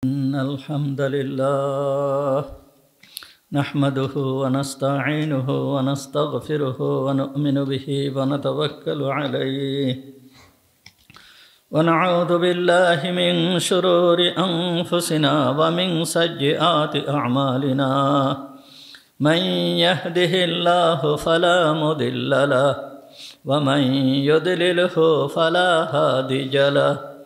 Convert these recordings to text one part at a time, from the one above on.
إن الحمد لله نحمده ونستعينه ونستغفره ونؤمن به ونتوكل عليه ونعوذ بالله من شرور أنفسنا ومن سيئات أعمالنا من يهده الله فلا مضل له ومن يضلله فلا هادي له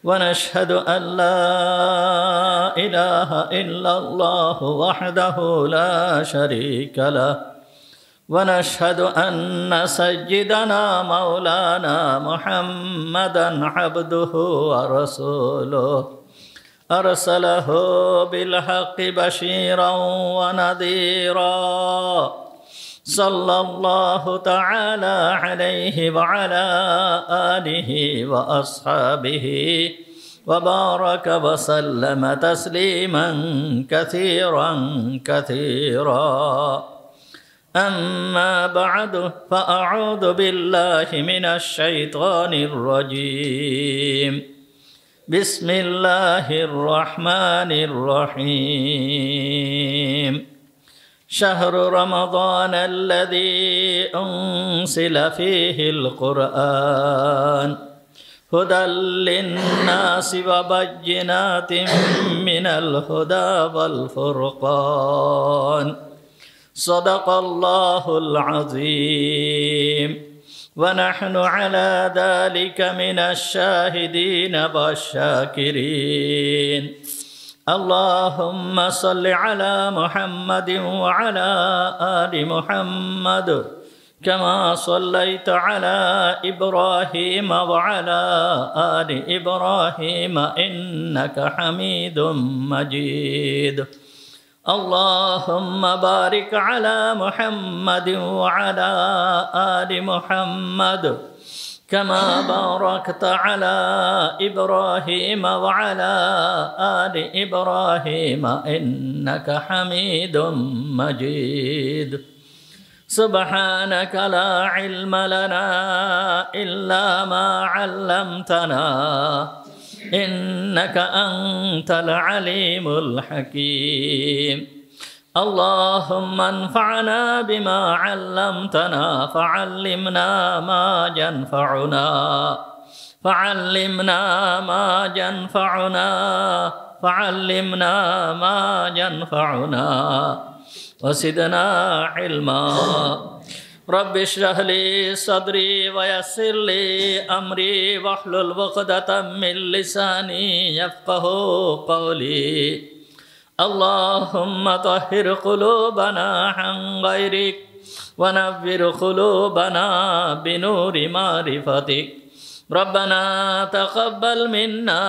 ونشهد أن لا إله إلا الله وحده لا شريك له ونشهد أن سيدنا مولانا محمدا عبده ورسوله أرسله بالحق بشيرا ونذيرا صلى الله تعالى عليه وعلى آله وأصحابه وبارك وسلم تسليما كثيرا كثيرا أما بعد فأعوذ بالله من الشيطان الرجيم بسم الله الرحمن الرحيم شهر رمضان الذي أنزل فيه القرآن هدى للناس وبينات من الهدى والفرقان صدق الله العظيم ونحن على ذلك من الشاهدين والشاكرين اللهم صل على محمد وعلى آل محمد كما صليت على إبراهيم وعلى آل إبراهيم إنك حميد مجيد اللهم بارك على محمد وعلى آل محمد كما باركت على إبراهيم وعلى آل إبراهيم إنك حميد مجيد سبحانك لا علم لنا إلا ما علمتنا إنك أنت العليم الحكيم اللهم انفعنا بما علمتنا فعلمنا ما ينفعنا فعلمنا ما ينفعنا فعلمنا ما ينفعنا وزدنا علما رب اشرح لي صدري ويسر لي أمري واحلل عقدة من لساني يفقهوا قولي اللهم طهر قلوبنا عن غيرك ونور قلوبنا بنور معرفتك ربنا تقبل منا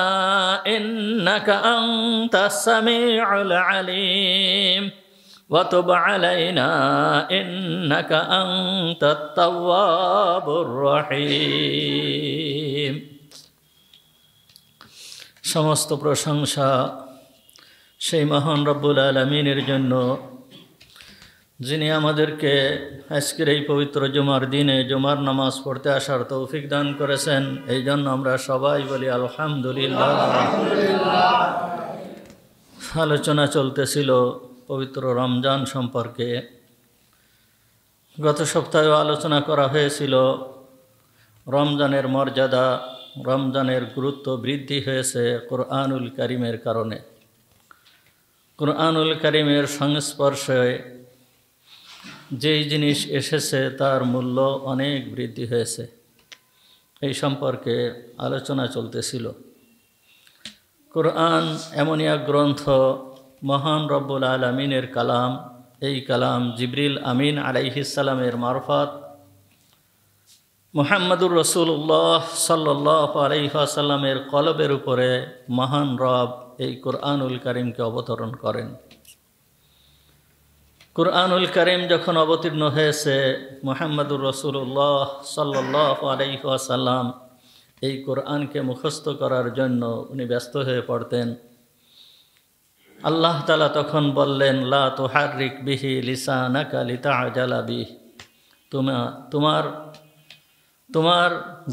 إنك أنت السميع العليم وتب علينا إنك أنت التواب الرحيم সমস্ত প্রশংসা সেই মহান রব্বুল আলামিনের জন্য যিনি আমাদেরকে আজকের এই পবিত্র জুমার দিনে জুমার নামাজ পড়তে আসার তৌফিক দান করেছেন এই জন্য আমরা সবাই বলি আলহামদুলিল্লাহ। আলোচনা চলতেছিল পবিত্র রমজান সম্পর্কে। গত সপ্তাহে আলোচনা করা হয়েছিল রমজানের মর্যাদা, রমজানের গুরুত্ব বৃদ্ধি হয়েছে কোরআনুল কারীমের কারণে। কোরআনুল কারীমের সংস্পর্শে যেই জিনিস এসেছে তার মূল্য অনেক বৃদ্ধি হয়েছে, এই সম্পর্কে আলোচনা চলতেছিল। কোরআন এমনই এক গ্রন্থ, মহান রব্বুল আলামিনের কালাম। এই কালাম জিবরিল আমিন আলাইহিস সালামের মারফত মুহাম্মদুর রাসূলুল্লাহ সাল্লাল্লাহু আলাইহি ওয়াসাল্লামের কলবের উপরে মহান রব এই কোরআনুল কারীমকে অবতরণ করেন। কোরআনুল কারীম যখন অবতীর্ণ হয়েছে, মুহাম্মদুর রাসূলুল্লাহ সাল্লাল্লাহু আলাইহি ওয়াসাল্লাম এই কোরআনকে মুখস্থ করার জন্য উনি ব্যস্ত হয়ে পড়তেন। আল্লাহ তাআলা তখন বললেন, লা তুহাররিক বিহি লিসানাকা লিতাআজালা বিহি, তোমার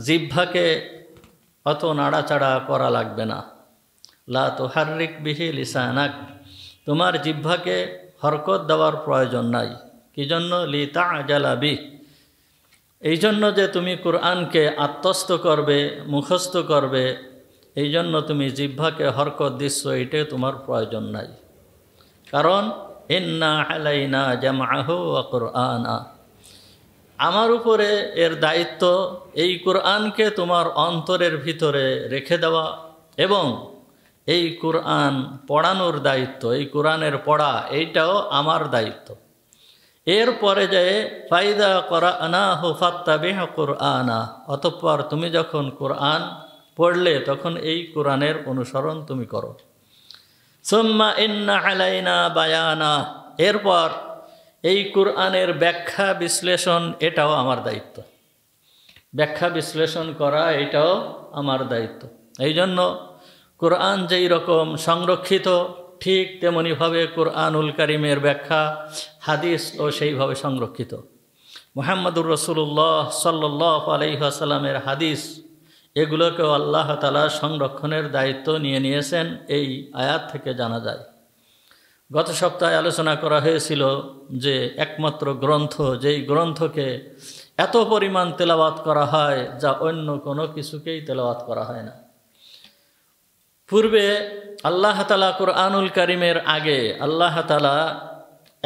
জিহ্বাকে অত নাড়াচাড়া করা লাগবে না। লা তুহাররিক বিহি লিসানাক, তোমার জিহ্বাকে হরকত দেওয়ার প্রয়োজন নাই। কি জন্য? লিতাআজালা বিহ, এই জন্য যে তুমি কোরআনকে আত্মস্থ করবে, মুখস্থ করবে, এই জন্য তুমি জিহ্বাকে হরকত দিচ্ছ, এটাই তোমার প্রয়োজন নাই। কারণ ইন্না আলাইনা জামআহু ওয়া কুরআনা, আমার উপরে এর দায়িত্ব এই কোরআনকে তোমার অন্তরের ভিতরে রেখে দেওয়া এবং এই কোরআন পড়ানোর দায়িত্ব, এই কোরআনের পড়া এইটাও আমার দায়িত্ব। এরপরে যে ফাইদা করানাহু ফাত্তাবিহ কুরআনা, অতঃপর তুমি যখন কোরআন পড়লে তখন এই কোরআনের অনুসরণ তুমি করো। সুম্মা ইন্না আলাইনা বায়ানা, এরপর এই কোরআনের ব্যাখ্যা বিশ্লেষণ এটাও আমার দায়িত্ব। ব্যাখ্যা বিশ্লেষণ করা এটাও আমার দায়িত্ব। এই জন্য কোরআন যেই রকম সংরক্ষিত, ঠিক তেমনিভাবে কোরআনুল কারীমের ব্যাখ্যা হাদিস ও সেইভাবে সংরক্ষিত। মুহাম্মদুর রাসূলুল্লাহ সাল্লাল্লাহু আলাইহি ওয়াসাল্লামের হাদিস এগুলোকেও আল্লাহ তাআলা সংরক্ষণের দায়িত্ব নিয়ে নিয়েছেন, এই আয়াত থেকে জানা যায়। গত সপ্তাহে আলোচনা করা হয়েছিল যে একমাত্র গ্রন্থ, যেই গ্রন্থকে এত পরিমাণ তেলাওয়াত করা হয় যা অন্য কোনো কিছুকেই তেলাওয়াত করা হয় না। পূর্বে আল্লাহ তাআলা কোরআনুল কারীমের আগে আল্লাহ তাআলা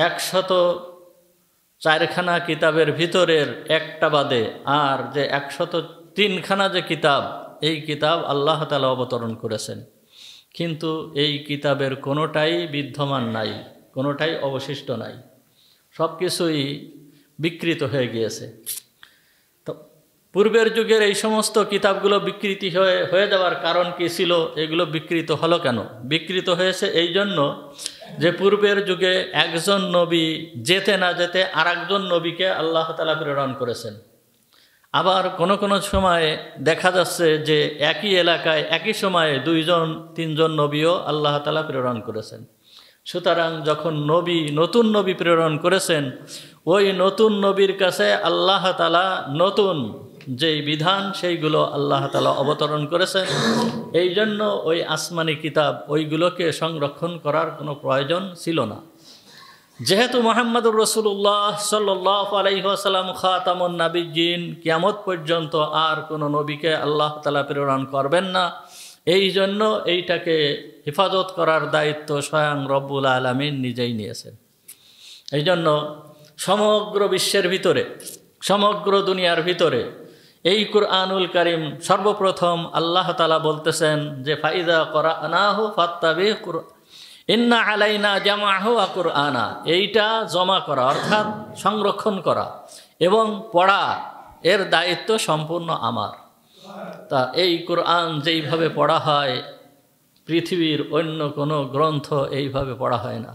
104খানা কিতাবের ভিতরের একটা বাদে আর যে 103খানা যে কিতাব, এই কিতাব আল্লাহ তাআলা অবতরণ করেছেন, কিন্তু এই কিতাবের কোনোটাই বিদ্যমান নাই, কোনোটাই অবশিষ্ট নাই, সব কিছুই বিকৃত হয়ে গিয়েছে। তো পূর্বের যুগের এই সমস্ত কিতাবগুলো বিকৃতি হয়ে যাওয়ার কারণ কী ছিল? এগুলো বিকৃত হলো কেন? বিকৃত হয়েছে এই জন্য যে পূর্বের যুগে একজন নবী যেতে না যেতে আর একজন নবীকে আল্লাহ তাআলা প্রেরণ করেছেন। আবার কোনো কোনো সময়ে দেখা যাচ্ছে যে একই এলাকায় একই সময়ে 2-3জন নবীও আল্লাহ তাআলা প্রেরণ করেছেন। সুতরাং যখন নতুন নবী প্রেরণ করেছেন, ওই নতুন নবীর কাছে আল্লাহ তাআলা নতুন যেই বিধান সেইগুলো আল্লাহ তাআলা অবতরণ করেছেন। এই জন্য ওই আসমানি কিতাব ওইগুলোকে সংরক্ষণ করার কোনো প্রয়োজন ছিল না। যেহেতু মুহাম্মদুর রাসূলুল্লাহ সাল্লাল্লাহু আলাইহি ওয়াসাল্লাম খাতামুন নাবিয়্যিন, কিয়ামত পর্যন্ত আর কোনো নবীকে আল্লাহ তাআলা প্রেরণ করবেন না, এই জন্য এইটাকে হেফাজত করার দায়িত্ব স্বয়ং রব্বুল আলামিন নিজেই নিয়েছেন। এই জন্য সমগ্র বিশ্বের ভিতরে, সমগ্র দুনিয়ার ভিতরে এই কুরআনুল কারীম সর্বপ্রথম আল্লাহ তাআলা বলতেছেন যে ফাইদা করানাহু ফাত্তাবি ইন্না আলাইনা জামাহু ওয়া কুরআনা, এইটা জমা করা অর্থাৎ সংরক্ষণ করা এবং পড়া এর দায়িত্ব সম্পূর্ণ আমার। তা এই কোরআন যেইভাবে পড়া হয় পৃথিবীর অন্য কোনো গ্রন্থ এইভাবে পড়া হয় না।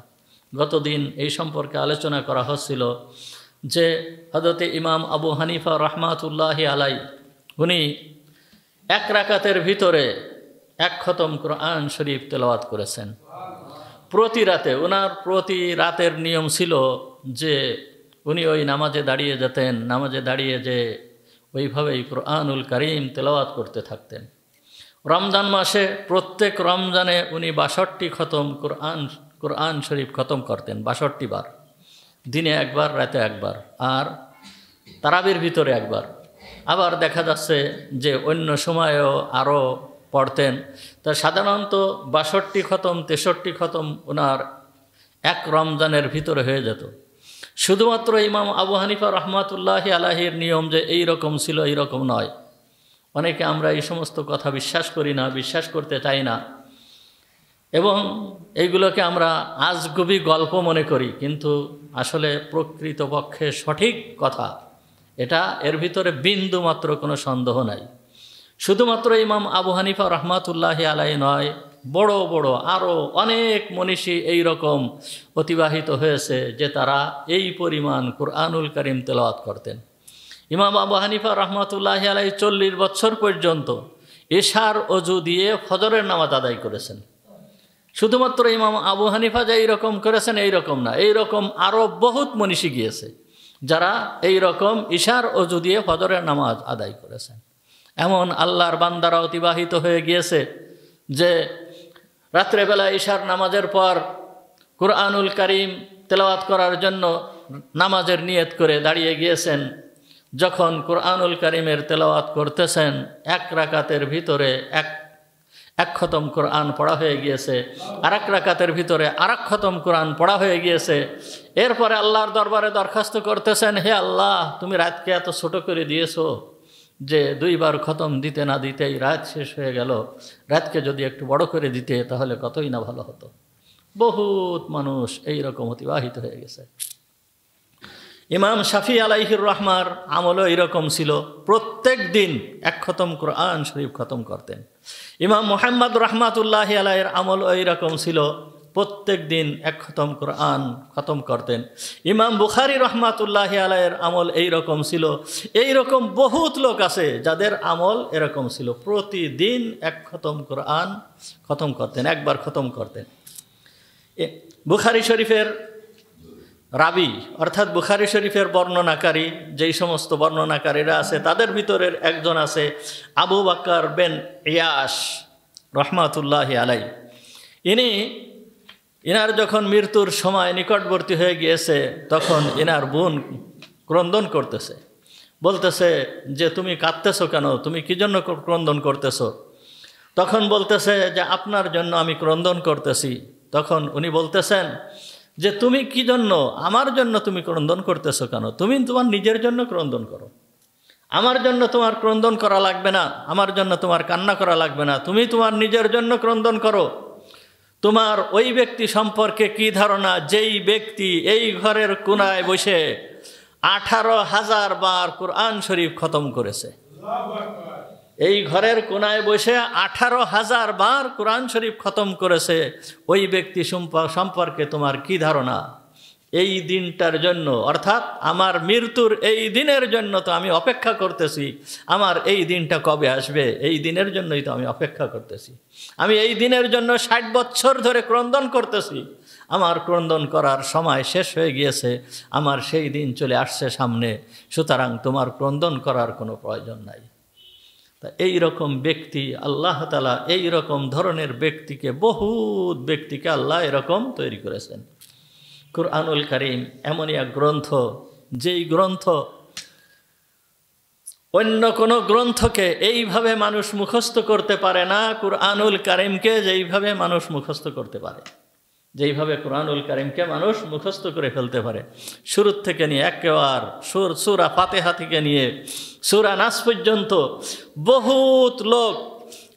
গতদিন এই সম্পর্কে আলোচনা করা হচ্ছিল যে হযরতে ইমাম আবু হানিফা রাহমাতুল্লাহি আলাই উনি এক রাকাতের ভিতরে 1 খতম কোরআন শরীফ তেলাওয়াত করেছেন প্রতি রাতে। ওনার প্রতি রাতের নিয়ম ছিল যে উনি ওই নামাজে দাঁড়িয়ে যেতেন, নামাজে দাঁড়িয়ে যে ওইভাবেই কোরআনুল কারীম তেলাওয়াত করতে থাকতেন। রমজান মাসে প্রত্যেক রমজানে উনি 62 খতম কোরআন শরীফ খতম করতেন, 62 বার, দিনে একবার, রাতে একবার, আর তারাবির ভিতরে একবার। আবার দেখা যাচ্ছে যে অন্য সময়েও আরও পড়তেন। তা সাধারণত 62 খতম 63 খতম ওনার এক রমজানের ভিতরে হয়ে যেত। শুধুমাত্র ইমাম আবু হানিফা রাহমাতুল্লাহি আলাইহির নিয়ম যে এই রকম ছিল এই রকম নয়। অনেকে আমরা এই সমস্ত কথা বিশ্বাস করি না, বিশ্বাস করতে চাই না এবং এইগুলোকে আমরা আজগুবি গল্প মনে করি, কিন্তু আসলে প্রকৃতপক্ষে সঠিক কথা এটা, এর ভিতরে বিন্দু মাত্র কোনো সন্দেহ নাই। শুধুমাত্র ইমাম আবু হানিফা রাহমাতুল্লাহি আলাইহি নয়, বড় বড় আরও অনেক মনীষী এই রকম অতিবাহিত হয়েছে যে তারা এই পরিমাণ কোরআনুল কারীম তেলাওয়াত করতেন। ইমাম আবু হানিফা রাহমাতুল্লাহি আলাইহি 40 বছর পর্যন্ত এশার অজু দিয়ে ফজরের নামাজ আদায় করেছেন। শুধুমাত্র ইমাম আবু হানিফা যে এইরকম করেছেন এই রকম না, এই রকম আরও বহুত মনীষী গিয়েছে যারা এই রকম ইশার অজু দিয়ে ফজরের নামাজ আদায় করেছেন। এমন আল্লাহর বান্দারা অতিবাহিত হয়ে গিয়েছে যে রাত্রেবেলা ইশার নামাজের পর কুরআনুল কারীম তেলাওয়াত করার জন্য নামাজের নিয়ত করে দাঁড়িয়ে গিয়েছেন। যখন কুরআনুল কারীমের তেলাওয়াত করতেছেন, এক রাকাতের ভিতরে এক খতম কোরআন পড়া হয়ে গিয়েছে, আর এক রাকাতের ভিতরে আর এক খতম কোরআন পড়া হয়ে গিয়েছে। এরপরে আল্লাহর দরবারে দরখাস্ত করতেছেন, হে আল্লাহ, তুমি রাতকে এত ছোট করে দিয়েছো যে 2 বার খতম দিতে না দিতেই রাত শেষ হয়ে গেল। রাতকে যদি একটু বড় করে দিতে তাহলে কতই না ভালো হতো। বহুত মানুষ এই রকম অতিবাহিত হয়ে গেছে। ইমাম শাফি আলাইহির রহমার আমলও এরকম ছিল, প্রত্যেক দিন 1 খতম কোরআন শরীফ খতম করতেন। ইমাম মুহাম্মদ রহমাতুল্লাহি আলাইহির আমলও এইরকম ছিল, প্রত্যেক দিন 1 খতম কোরআন খতম করতেন। ইমাম বুখারী রহমাতুল্লাহি আলাইহির আমল এইরকম ছিল। এইরকম বহুত লোক আছে যাদের আমল এরকম ছিল, প্রতিদিন 1 খতম কোরআন খতম করতেন, একবার খতম করতেন। বুখারী শরীফের রাবি অর্থাৎ বুখারী শরীফের বর্ণনাকারী যেই সমস্ত বর্ণনাকারীরা আছে তাদের ভিতরের একজন আছে আবু বকর বিন ইয়াস রহমাতুল্লাহি আলাইহি। ইনার যখন মৃত্যুর সময় নিকটবর্তী হয়ে গিয়েছে, তখন ইনার বোন ক্রন্দন করতেছে, বলতেছে যে তুমি কাঁদতেছো কেন, তুমি কি জন্য ক্রন্দন করতেছো? তখন বলতেছে যে আপনার জন্য আমি ক্রন্দন করতেছি। তখন উনি বলতেছেন যে তুমি কি জন্য, আমার জন্য তুমি ক্রন্দন করতেছো কেন? তুমি তোমার নিজের জন্য ক্রন্দন করো, আমার জন্য তোমার ক্রন্দন করা লাগবে না, আমার জন্য তোমার কান্না করা লাগবে না, তুমি তোমার নিজের জন্য ক্রন্দন করো। তোমার ওই ব্যক্তি সম্পর্কে কি ধারণা যেই ব্যক্তি এই ঘরের কোনায় বসে 18,000 বার কোরআন শরীফ খতম করেছে? এই ঘরের কোনায় বসে 18,000 বার কোরআন শরীফ খতম করেছে, ওই ব্যক্তি সম্পর্কে তোমার কি ধারণা? এই দিনটার জন্য, অর্থাৎ আমার মৃত্যুর এই দিনের জন্য তো আমি অপেক্ষা করতেছি। আমার এই দিনটা কবে আসবে, এই দিনের জন্যই তো আমি অপেক্ষা করতেছি। আমি এই দিনের জন্য 60 বছর ধরে ক্রন্দন করতেছি। আমার ক্রন্দন করার সময় শেষ হয়ে গিয়েছে, আমার সেই দিন চলে আসছে সামনে, সুতরাং তোমার ক্রন্দন করার কোনো প্রয়োজন নাই। তা এই রকম ব্যক্তি আল্লাহ তাআলা এই রকম ধরনের ব্যক্তিকে, বহুত ব্যক্তিকে আল্লাহ এরকম তৈরি করেছেন। কুরআনুল কারীম এমনই এক গ্রন্থ, যেই গ্রন্থ অন্য কোনো গ্রন্থকে এইভাবে মানুষ মুখস্থ করতে পারে না, কুরআনুল কারীমকে যেইভাবে মানুষ মুখস্থ করতে পারে, যেইভাবে কুরআনুল কারীমকে মানুষ মুখস্থ করে ফেলতে পারে। শুরু থেকে নিয়ে একেবারে সূরা ফাতিহা থেকে নিয়ে সূরা নাস পর্যন্ত বহুত লোক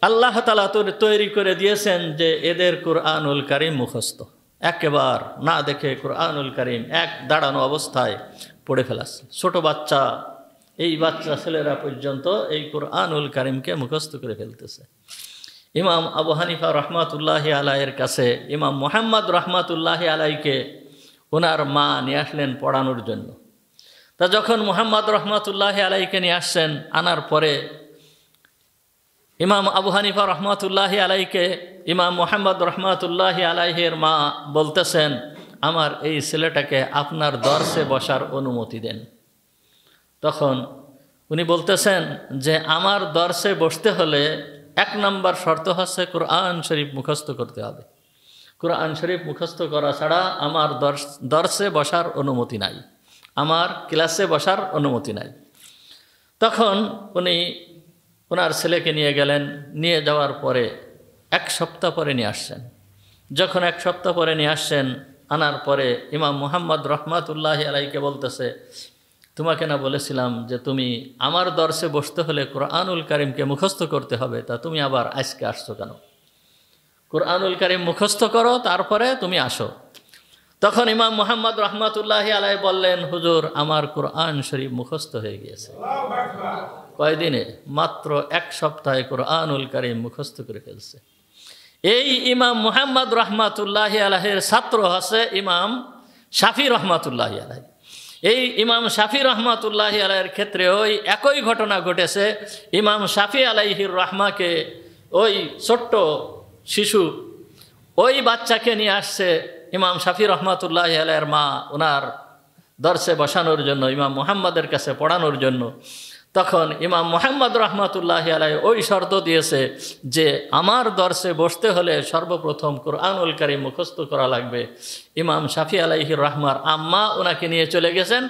আল্লাহ তাআলা তৈরি করে দিয়েছেন যে এদের কুরআনুল কারীম মুখস্থ, একেবার না দেখে কুরআনুল কারীম এক দাঁড়ানো অবস্থায় পড়ে ফেলাচ্ছে। ছোট বাচ্চা, এই বাচ্চা ছেলেরা পর্যন্ত এই কুরআনুল কারীমকে মুখস্থ করে ফেলতেছে। ইমাম আবু হানিফা রহমাতুল্লাহি আলাইহির কাছে ইমাম মুহাম্মদ রহমাতুল্লাহি আলাইহিকে ওনার মা নিয়ে আসলেন পড়ানোর জন্য। তা যখন মুহাম্মদ রহমাতুল্লাহি আলাইহিকে নিয়ে আসছেন, আনার পরে ইমাম আবু হানিফা রহমাতুল্লাহি আলাইহিকে ইমাম মুহাম্মদ রহমাতুল্লাহি আলাইহির মা বলতেছেন, আমার এই ছেলেটাকে আপনার দরসে বসার অনুমতি দেন। তখন উনি বলতেছেন যে আমার দরসে বসতে হলে 1 নম্বর শর্ত হচ্ছে কোরআন শরীফ মুখস্থ করতে হবে। কোরআন শরীফ মুখস্থ করা ছাড়া আমার দরসে বসার অনুমতি নাই, আমার ক্লাসে বসার অনুমতি নাই। তখন উনি ওনার ছেলেকে নিয়ে গেলেন, নিয়ে যাওয়ার পরে 1 সপ্তাহ পরে নিয়ে আসছেন। যখন 1 সপ্তাহ পরে নিয়ে আসছেন, আনার পরে ইমাম মুহাম্মদ রহমাতুল্লাহি আলাইহিকে বলতেছে, তোমাকে না বলেছিলাম যে তুমি আমার দরসে বসতে হলে কুরআনুল কারীমকে মুখস্থ করতে হবে, তা তুমি আবার আজকে আসছো কেন? কুরআনুল কারীম মুখস্থ করো, তারপরে তুমি আসো। তখন ইমাম মুহাম্মদ রহমাতুল্লাহি আলাইহি বললেন, হুজুর আমার কুরআন শরীফ মুখস্থ হয়ে গিয়েছে। কয়দিনে? মাত্র 1 সপ্তাহে কুরআনুল কারীম মুখস্থ করে ফেলছে। এই ইমাম মুহাম্মদ রহমাতুল্লাহি আলাইহির ছাত্র হচ্ছে ইমাম শাফি রহমাতুল্লাহি আলাইহি। এই ইমাম শাফি রহমাতুল্লাহি আলাইহির ক্ষেত্রে ওই একই ঘটনা ঘটেছে। ইমাম শাফি আলাইহির রহমাকে ওই ছোট্ট শিশু, ওই বাচ্চাকে নিয়ে আসছে ইমাম শাফি রহমাতুল্লাহি আলাইহির মা ওনার দরসে বসানোর জন্য, ইমাম মুহাম্মদের কাছে পড়ানোর জন্য। তখন ইমাম মুহাম্মদ রহমতুল্লাহি আলাইহি ওই শর্ত দিয়েছে যে আমার দর্শে বসতে হলে সর্বপ্রথম কুরআনুল কারীম মুখস্থ করা লাগবে। ইমাম শাফি আলাইহির রহমার আম্মা ওনাকে নিয়ে চলে গেছেন,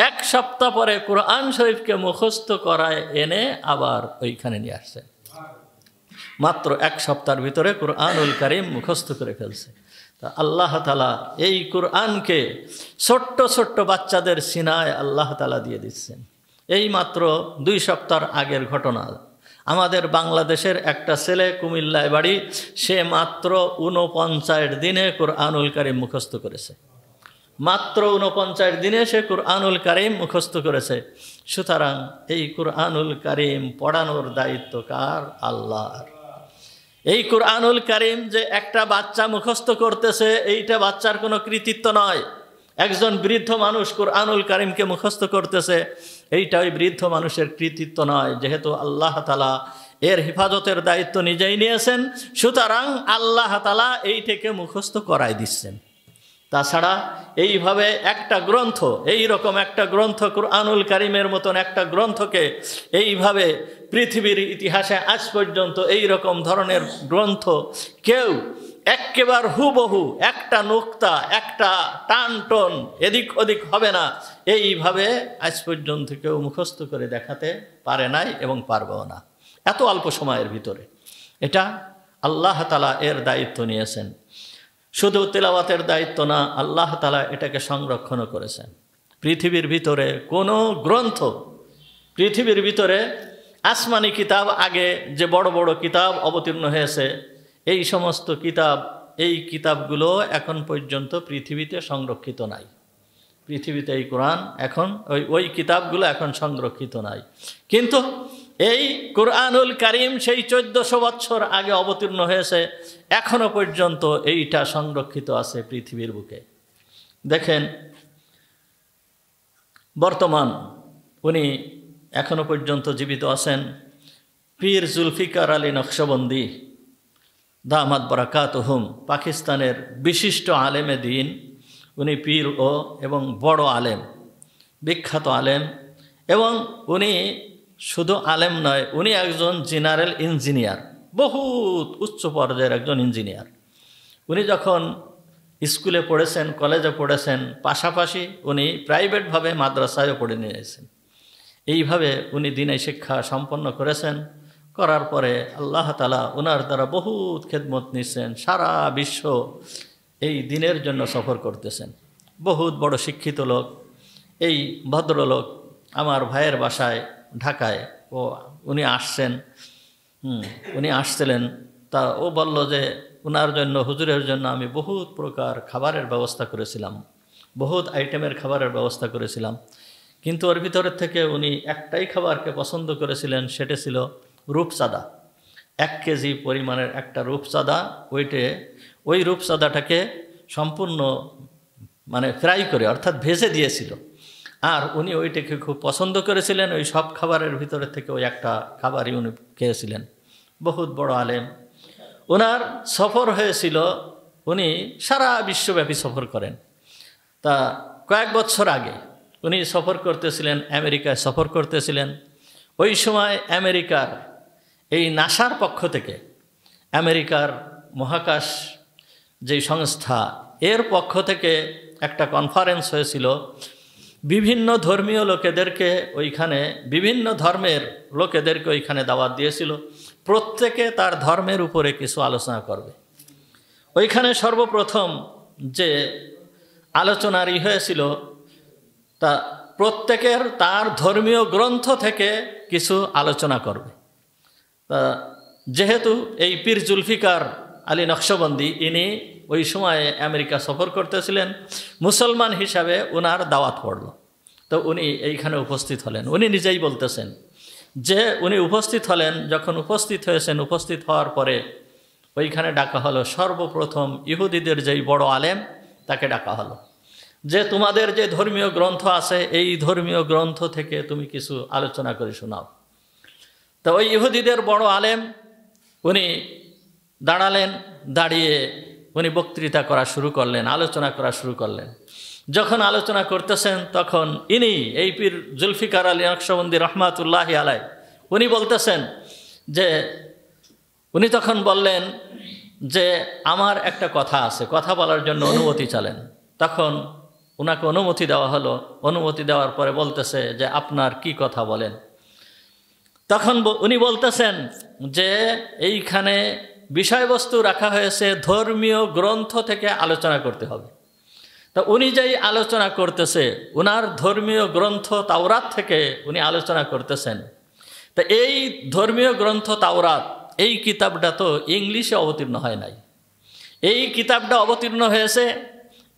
1 সপ্তাহ পরে কুরআন শরীফকে মুখস্থ করায় এনে আবার ওইখানে নিয়ে আসছেন। মাত্র 1 সপ্তাহের ভিতরে কুরআনুল কারীম মুখস্থ করে ফেলছে। তা আল্লাহ তাআলা এই কুরআনকে ছোট্ট ছোট্ট বাচ্চাদের সিনায় আল্লাহ তাআলা দিয়ে দিচ্ছেন। এই মাত্র 2 সপ্তাহ আগের ঘটনা। আমাদের বাংলাদেশের একটা ছেলে, কুমিল্লায় বাড়ি, সে মাত্র 49 দিনে কুরআনুল কারীম মুখস্থ করেছে। মাত্র 49 দিনে সে কুরআনুল কারীম মুখস্থ করেছে। সুতরাং এই কুরআনুল কারীম পড়ানোর দায়িত্ব কার? আল্লাহর। এই কুরআনুল কারীম যে একটা বাচ্চা মুখস্থ করতেছে, এইটা বাচ্চার কোনো কৃতিত্ব নয়। একজন বৃদ্ধ মানুষ কুরআনুল কারীমকে মুখস্থ করতেছে, এইটা ওই বৃদ্ধ মানুষের কৃতিত্ব নয়। যেহেতু আল্লাহ তাআলা এর হেফাজতের দায়িত্ব নিজেই নিয়েছেন, সুতরাং আল্লাহ তাআলা এইটাকে মুখস্থ করাই দিচ্ছেন। তাছাড়া এইভাবে একটা গ্রন্থ, এই রকম একটা গ্রন্থ, কুরআনুল কারীমের মতন একটা গ্রন্থকে এইভাবে পৃথিবীর ইতিহাসে আজ পর্যন্ত এই রকম ধরনের গ্রন্থ কেউ একেবারে হুবহু একটা নুক্তা, একটা টানটন এদিক ওদিক হবে না, এইভাবে আজ পর্যন্ত কেউ মুখস্থ করে দেখাতে পারে নাই এবং পারবেও না এত অল্প সময়ের ভিতরে। এটা আল্লাহ তাআলা এর দায়িত্ব নিয়েছেন। শুধু তেলাওয়াতের দায়িত্ব না, আল্লাহ তাআলা এটাকে সংরক্ষণও করেছেন। পৃথিবীর ভিতরে কোনো গ্রন্থ, পৃথিবীর ভিতরে আসমানি কিতাব, আগে যে বড় বড় কিতাব অবতীর্ণ হয়েছে, এই সমস্ত কিতাব, এই কিতাবগুলো এখন পর্যন্ত পৃথিবীতে সংরক্ষিত নাই। পৃথিবীতে এই কোরআন এখন ওই কিতাবগুলো এখন সংরক্ষিত নাই। কিন্তু এই কুরআনুল কারীম সেই 1400 বছর আগে অবতীর্ণ হয়েছে, এখনো পর্যন্ত এইটা সংরক্ষিত আছে পৃথিবীর বুকে। দেখেন, বর্তমান উনি এখনো পর্যন্ত জীবিত আছেন, পীর জুলফিকার আলী নকশবন্দি দামাত বারাকাতুহুম, পাকিস্তানের বিশিষ্ট আলেমে দ্বীন। উনি পীর এবং বড় আলেম, বিখ্যাত আলেম। এবং উনি শুধু আলেম নয়, উনি একজন জেনারেল ইঞ্জিনিয়ার, বহুত উচ্চ পর্যায়ের একজন ইঞ্জিনিয়ার। উনি যখন স্কুলে পড়েছেন, কলেজে পড়েছেন, পাশাপাশি উনি প্রাইভেটভাবে মাদ্রাসায়ও পড়ে নিয়েছেন। এইভাবে উনি দ্বীনি শিক্ষা সম্পন্ন করেছেন। করার পরে আল্লাহ তাআলা ওনার দ্বারা বহুত খেদমত নিচ্ছেন, সারা বিশ্ব এই দ্বীনের জন্য সফর করতেছেন। বহুত বড় শিক্ষিত লোক। এই ভদ্রলোক আমার ভাইয়ের বাসায় ঢাকায় উনি আসছেন। উনি আসছিলেন, তা ও বলল যে ওনার জন্য, হুজুরের জন্য আমি বহুত প্রকার খাবারের ব্যবস্থা করেছিলাম, বহুত আইটেমের খাবারের ব্যবস্থা করেছিলাম। কিন্তু ওর ভিতরের থেকে উনি একটাই খাবারকে পছন্দ করেছিলেন, সেটা ছিল রূপচাঁদা। 1 কেজি পরিমাণের একটা রূপচাঁদা, ওই রূপচাঁদাটাকে সম্পূর্ণ ফ্রাই করে, অর্থাৎ ভেজে দিয়েছিল। আর উনি ওইটাকে খুব পছন্দ করেছিলেন। ওই সব খাবারের ভিতরে থেকে ওই একটা খাবারই উনি খেয়েছিলেন। বহুত বড় আলেম। ওনার সফর হয়েছিল, উনি সারা বিশ্বব্যাপী সফর করেন। তা কয়েক বছর আগে উনি সফর করতেছিলেন, আমেরিকায় সফর করতেছিলেন। ওই সময় আমেরিকার এই নাসার পক্ষ থেকে, আমেরিকার মহাকাশ যেই সংস্থা, এর পক্ষ থেকে একটা কনফারেন্স হয়েছিল। বিভিন্ন ধর্মীয় লোকেদেরকে ওইখানে, বিভিন্ন ধর্মের লোকেদেরকে ওইখানে দাওয়াত দিয়েছিল। প্রত্যেকে তার ধর্মের উপরে কিছু আলোচনা করবে। ওইখানে সর্বপ্রথম যে আলোচনারই হয়েছিল, তা প্রত্যেকের তার ধর্মীয় গ্রন্থ থেকে কিছু আলোচনা করবে। তা যেহেতু এই পীর জুলফিকার আলী নকশবন্দি, ইনি ওই সময়ে আমেরিকা সফর করতেছিলেন, মুসলমান হিসাবে ওনার দাওয়াত পড়ল। তো উনি এইখানে উপস্থিত হলেন। উনি নিজেই বলতেছেন যে উনি উপস্থিত হলেন। যখন উপস্থিত হয়েছেন, উপস্থিত হওয়ার পরে ওইখানে ডাকা হলো সর্বপ্রথম ইহুদিদের যেই বড় আলেম, তাকে ডাকা হলো যে তোমাদের যে ধর্মীয় গ্রন্থ আছে, এই ধর্মীয় গ্রন্থ থেকে তুমি কিছু আলোচনা করে শোনাও। তো ওই ইহুদিদের বড় আলেম উনি দাঁড়ালেন, দাঁড়িয়ে উনি বক্তৃতা করা শুরু করলেন, আলোচনা করা শুরু করলেন। যখন আলোচনা করতেছেন তখন ইনি এই পীর জুলফিকার আলী নকশবন্দি রহমাতুল্লাহি আলাই উনি বলতেছেন যে উনি তখন বললেন যে আমার একটা কথা আছে, কথা বলার জন্য অনুমতি চালেন। তখন ওনাকে অনুমতি দেওয়া হলো। অনুমতি দেওয়ার পরে বলতেছে যে আপনার কি কথা বলেন। তখন উনি বলতেছেন যে এইখানে বিষয়বস্তু রাখা হয়েছে ধর্মীয় গ্রন্থ থেকে আলোচনা করতে হবে। তা উনি যেই আলোচনা করতেছে ওনার ধর্মীয় গ্রন্থ তাওরাত থেকে উনি আলোচনা করতেছেন। তা এই ধর্মীয় গ্রন্থ তাওরাত এই কিতাবটা তো ইংলিশে অবতীর্ণ হয় নাই, এই কিতাবটা অবতীর্ণ হয়েছে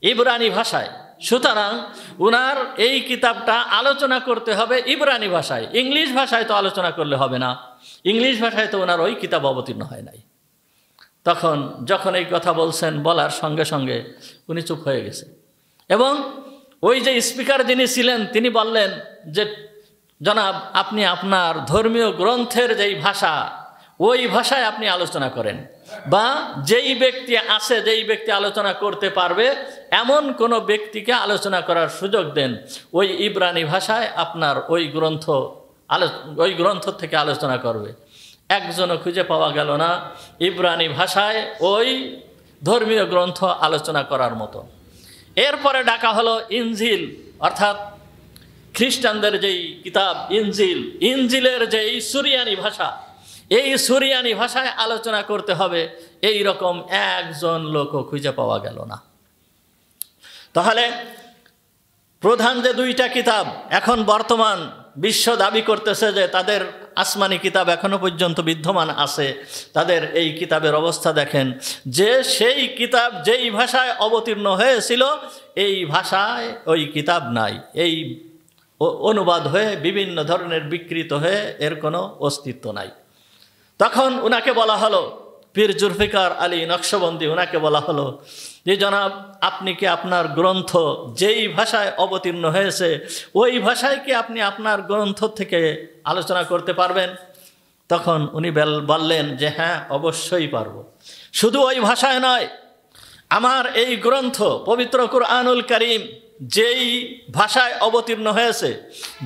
ইব্রানি ভাষায়। সুতরাং উনার এই কিতাবটা আলোচনা করতে হবে ইব্রানি ভাষায়, ইংলিশ ভাষায় তো আলোচনা করলে হবে না, ইংলিশ ভাষায় তো ওনার ওই কিতাব অবতীর্ণ হয় নাই। তখন যখন এই কথা বলছেন বলার সঙ্গে সঙ্গে উনি চুপ হয়ে গেছে এবং ওই যে স্পিকার যিনি ছিলেন তিনি বললেন যে জনাব আপনি আপনার ধর্মীয় গ্রন্থের যেই ভাষা ওই ভাষায় আপনি আলোচনা করেন, বা যেই ব্যক্তি আছে যেই ব্যক্তি আলোচনা করতে পারবে এমন কোনো ব্যক্তিকে আলোচনা করার সুযোগ দেন, ওই ইব্রানি ভাষায় আপনার ওই গ্রন্থ থেকে আলোচনা করবে। একজনও খুঁজে পাওয়া গেল না ইব্রানি ভাষায় ওই ধর্মীয় গ্রন্থ আলোচনা করার মতো। এরপরে ডাকা হলো ইনজিল, অর্থাৎ খ্রিস্টানদের যেই কিতাব ইনজিল, ইনজিলের যেই সুরিয়ানি ভাষা, এই সুরিয়ানি ভাষায় আলোচনা করতে হবে, এই রকম একজন লোকও খুঁজে পাওয়া গেল না। তাহলে প্রধান যে দুইটা কিতাব এখন বর্তমান বিশ্ব দাবি করতেছে যে তাদের আসমানি কিতাব এখনো পর্যন্ত বিদ্যমান আছে, তাদের এই কিতাবের অবস্থা দেখেন যে সেই কিতাব যেই ভাষায় অবতীর্ণ হয়েছিল এই ভাষায় ওই কিতাব নাই, এই অনুবাদ হয়ে বিভিন্ন ধরনের বিকৃত হয়ে এর কোনো অস্তিত্ব নাই। তখন উনাকে বলা হলো, পীর জুলফিকার আলী নকশবন্দি উনাকে বলা হলো যে জনাব আপনি কি আপনার গ্রন্থ যেই ভাষায় অবতীর্ণ হয়েছে ওই ভাষায় কি আপনি আপনার গ্রন্থ থেকে আলোচনা করতে পারবেন? তখন উনি বললেন যে হ্যাঁ অবশ্যই পারবো। শুধু ওই ভাষায় নয়, আমার এই গ্রন্থ পবিত্র কুরআনুল কারীম যেই ভাষায় অবতীর্ণ হয়েছে,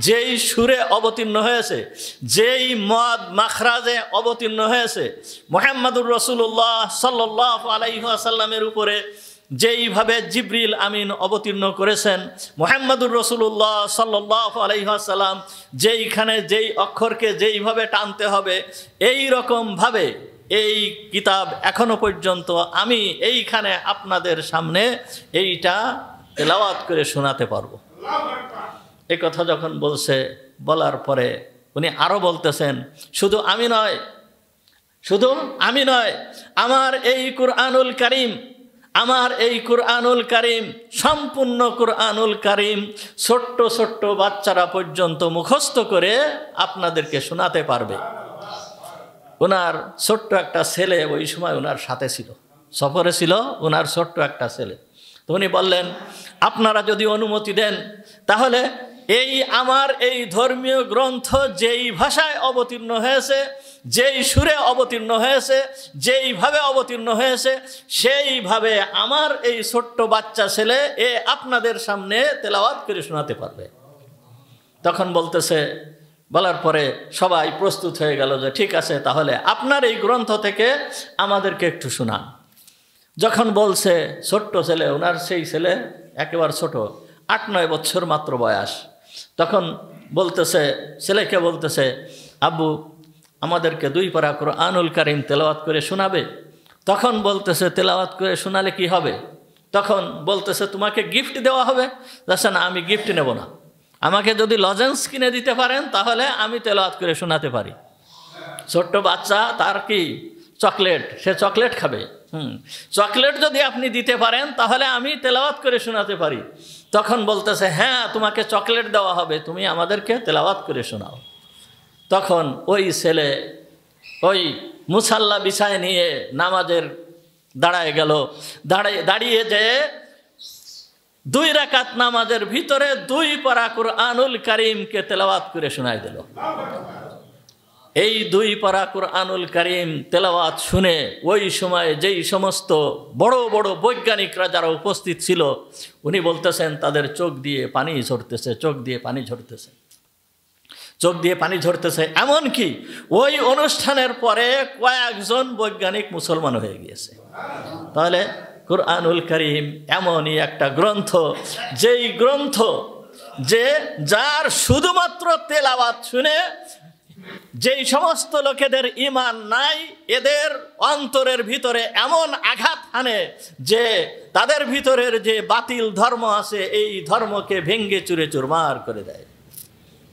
যেই সুরে অবতীর্ণ হয়েছে, যেই মদ মাখরাজে অবতীর্ণ হয়েছে, মুহাম্মদুর রাসূলুল্লাহ সাল্লাল্লাহু আলাইহি ওয়াসাল্লামের উপরে যেইভাবে জিবরিল আমিন অবতীর্ণ করেছেন, মুহাম্মদুর রাসূলুল্লাহ সাল্লাল্লাহু আলাইহি ওয়াসাল্লাম যেইখানে যেই অক্ষরকে যেইভাবে টানতে হবে এই রকমভাবে এই কিতাব এখনো পর্যন্ত আমি এইখানে আপনাদের সামনে এইটা তেলাওয়াত করে শোনাতে পারবো। এই কথা যখন বলার পরে উনি আরো বলতেছেন শুধু আমি নয়, আমার এই কুরআনুল কারীম, আমার এই কুরআনুল কারীম, সম্পূর্ণ কুরআনুল কারীম ছোট্ট ছোট্ট বাচ্চারা পর্যন্ত মুখস্থ করে আপনাদেরকে শোনাতে পারবে। ওনার ছোট্ট একটা ছেলে ওই সময় ওনার সাথে ছিল, সফরে ছিল ওনার ছোট্ট একটা ছেলে। তো উনি বললেন আপনারা যদি অনুমতি দেন তাহলে এই আমার এই ধর্মীয় গ্রন্থ যেই ভাষায় অবতীর্ণ হয়েছে, যেই সুরে অবতীর্ণ হয়েছে, যেইভাবে অবতীর্ণ হয়েছে সেইভাবে আমার এই ছোট্ট বাচ্চা ছেলে আপনাদের সামনে তেলাওয়াত করে শোনাতে পারবে। তখন বলার পরে সবাই প্রস্তুত হয়ে গেল যে ঠিক আছে তাহলে আপনার এই গ্রন্থ থেকে আমাদেরকে একটু শোনান। যখন বলছে ছোট্ট ছেলে, ওনার সেই ছেলে একেবারে ছোট, 8-9 বছর মাত্র বয়স, তখন ছেলেকে বলতেছে আব্বু আমাদেরকে 2 পারা কুরআনুল কারীম তেলাওয়াত করে শোনাবে। তখন বলতেছে তেলাওয়াত করে শোনালে কি হবে? তখন বলতেছে তোমাকে গিফট দেওয়া হবে। না, আমি গিফট নেব না, আমাকে যদি লজেন্স কিনে দিতে পারেন তাহলে আমি তেলাওয়াত করে শোনাতে পারি। ছোট্ট বাচ্চা, তার কি চকলেট, সে চকলেট খাবে, চকলেট যদি আপনি দিতে পারেন তাহলে আমি তেলাওয়াত করে শোনাতে পারি। তখন বলতেছে হ্যাঁ তোমাকে চকলেট দেওয়া হবে, তুমি আমাদেরকে তেলাওয়াত করে শোনাও। তখন ওই ছেলে ওই মুসাল্লা বিছায় নিয়ে নামাজের দাঁড়িয়ে যেয়ে 2 রাকাত নামাজের ভিতরে 2 পারা কুরআনুল কারীমকে তেলাওয়াত করে শোনাই দিল। এই 2 পারা কুরআনুল কারীম তেলাওয়াত শুনে ওই সময়ে যেই সমস্ত বড় বড় বৈজ্ঞানিকরা যারা উপস্থিত ছিল উনি বলতেছেন তাদের চোখ দিয়ে পানি ঝরতেছে, চোখ দিয়ে পানি ঝরতেছে, চোখ দিয়ে পানি ঝরতেছে। এমনকি ওই অনুষ্ঠানের পরে কয়েকজন বৈজ্ঞানিক মুসলমান হয়ে গিয়েছে। তাহলে কুরআনুল কারীম এমনই একটা গ্রন্থ, যেই গ্রন্থ যার শুধুমাত্র তেলাওয়াত শুনে যেই সমস্ত লোকেদের ঈমান নাই এদের অন্তরের ভিতরে এমন আঘাত হানে যে তাদের ভিতরের যে বাতিল ধর্ম আছে এই ধর্মকে ভেঙ্গে চুরে চুরমার করে দেয়।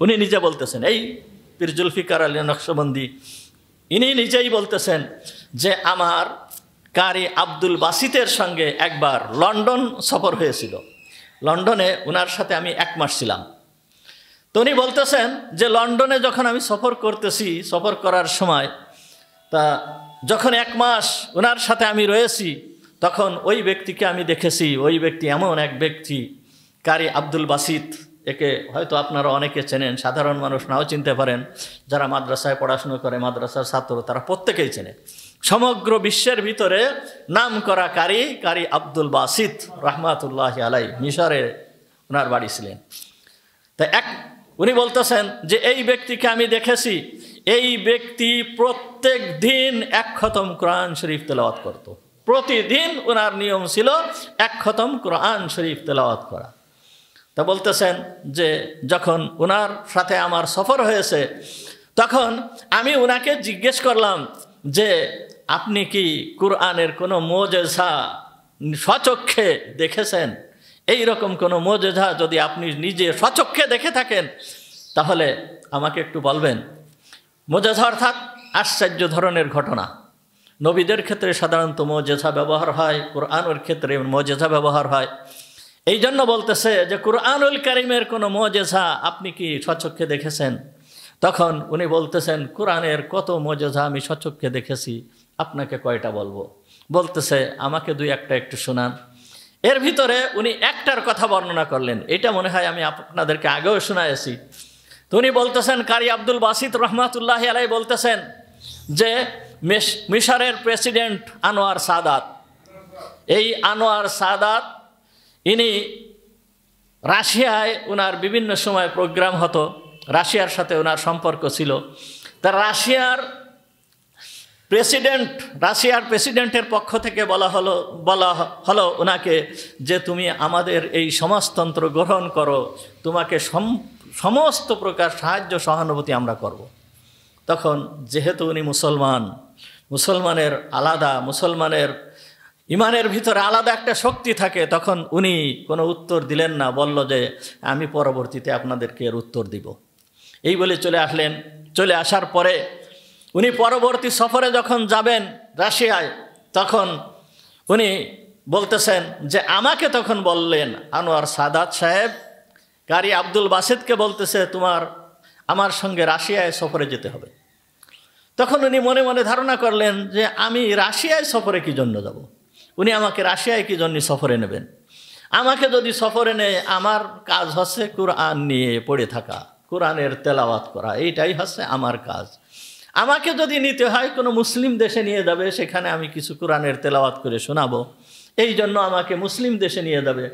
উনি নিজে বলতেছেন, এই পীর জুলফিকার আলী নকশবন্দি ইনি নিজেই বলতেছেন যে আমার কারি আব্দুল বাসিতের সঙ্গে একবার লন্ডন সফর হয়েছিল। লন্ডনে ওনার সাথে আমি 1 মাস ছিলাম। তো উনি বলতেছেন যে লন্ডনে যখন আমি সফর করতেছি, সফর করার সময় তা যখন 1 মাস ওনার সাথে আমি রয়েছি তখন ওই ব্যক্তিকে আমি দেখেছি। ওই ব্যক্তি এমন এক ব্যক্তি, কারি আব্দুল বাসিত, একে হয়তো আপনারা অনেকে চেনেন, সাধারণ মানুষ নাও চিনতে পারেন, যারা মাদ্রাসায় পড়াশুনো করে, মাদ্রাসার ছাত্র, তারা প্রত্যেকেই চেনে। সমগ্র বিশ্বের ভিতরে নাম করা কারি আব্দুল বাসিত রহমাতুল্লাহি আলাই, মিশরে ওনার বাড়ি ছিলেন। তা উনি বলতেছেন যে এই ব্যক্তিকে আমি দেখেছি, এই ব্যক্তি প্রত্যেক দিন 1 খতম কোরআন শরীফ তেলাওয়াত করত। প্রতিদিন ওনার নিয়ম ছিল 1 খতম কোরআন শরীফ তেলাওয়াত করা। তা বলতেছেন যে যখন ওনার সাথে আমার সফর হয়েছে তখন আমি ওনাকে জিজ্ঞেস করলাম যে আপনি কি কুরআনের কোনো মুজিজা স্বচক্ষে দেখেছেন? এই রকম কোনো মুজিজা যদি আপনি নিজে স্বচক্ষে দেখে থাকেন তাহলে আমাকে একটু বলবেন। মুজিজা অর্থাৎ আশ্চর্য ধরনের ঘটনা। নবীদের ক্ষেত্রে সাধারণত মুজিজা ব্যবহার হয়, কুরআনের ক্ষেত্রে মুজিজা ব্যবহার হয়। এই জন্য বলতেছে যে কুরআনুল কারীমের কোনো মুজিজা আপনি কি স্বচক্ষে দেখেছেন? তখন উনি বলতেছেন কুরআনের কত মুজিজা আমি স্বচক্ষে দেখেছি, আপনাকে কয়টা বলবো? বলতেছে আমাকে 2-1টা একটু শোনান। এর ভিতরে উনি একটার কথা বর্ণনা করলেন, এটা মনে হয় আমি আপনাদেরকে আগেও শোনায়েছি। তো উনি বলতেছেন, কারি আব্দুল বাসিত রহমাতুল্লাহি আলাইহি বলতেছেন যে মিশরের প্রেসিডেন্ট আনোয়ার সাদাত, এই আনোয়ার সাদাত ইনি রাশিয়ায় ওনার বিভিন্ন সময় প্রোগ্রাম হতো, রাশিয়ার সাথে ওনার সম্পর্ক ছিল। তা রাশিয়ার প্রেসিডেন্টের পক্ষ থেকে বলা হলো ওনাকে যে তুমি আমাদের এই সমাজতন্ত্র গ্রহণ করো, তোমাকে সমস্ত প্রকার সাহায্য সহানুভূতি আমরা করব। তখন যেহেতু উনি মুসলমানের আলাদা, মুসলমানের ইমানের ভিতরে আলাদা একটা শক্তি থাকে, তখন উনি কোনো উত্তর দিলেন না, বলল যে আমি পরবর্তীতে আপনাদেরকে এর উত্তর দিব। এই বলে চলে আসলেন। চলে আসার পরে উনি পরবর্তী সফরে যখন যাবেন রাশিয়ায়, তখন উনি বলতেছেন যে আমাকে তখন বললেন আনোয়ার সাদাত সাহেব কারি আব্দুল বাসিতকে বলতেছে আমার সঙ্গে রাশিয়ায় সফরে যেতে হবে। তখন উনি মনে মনে ধারণা করলেন যে আমি রাশিয়ায় সফরে কী জন্য যাব? উনি আমাকে রাশিয়ায় কী জন্য সফরে নেবেন? আমাকে যদি সফরে নেয় আমার কাজ হচ্ছে কুরআন নিয়ে পড়ে থাকা, কুরআনের তেলাওয়াত করা, এইটাই হচ্ছে আমার কাজ। আমাকে যদি নিতে হয় কোনো মুসলিম দেশে নিয়ে যাবে, সেখানে আমি কিছু কুরআনের তেলাওয়াত করে শোনাবো, এই জন্য আমাকে মুসলিম দেশে নিয়ে যাবে।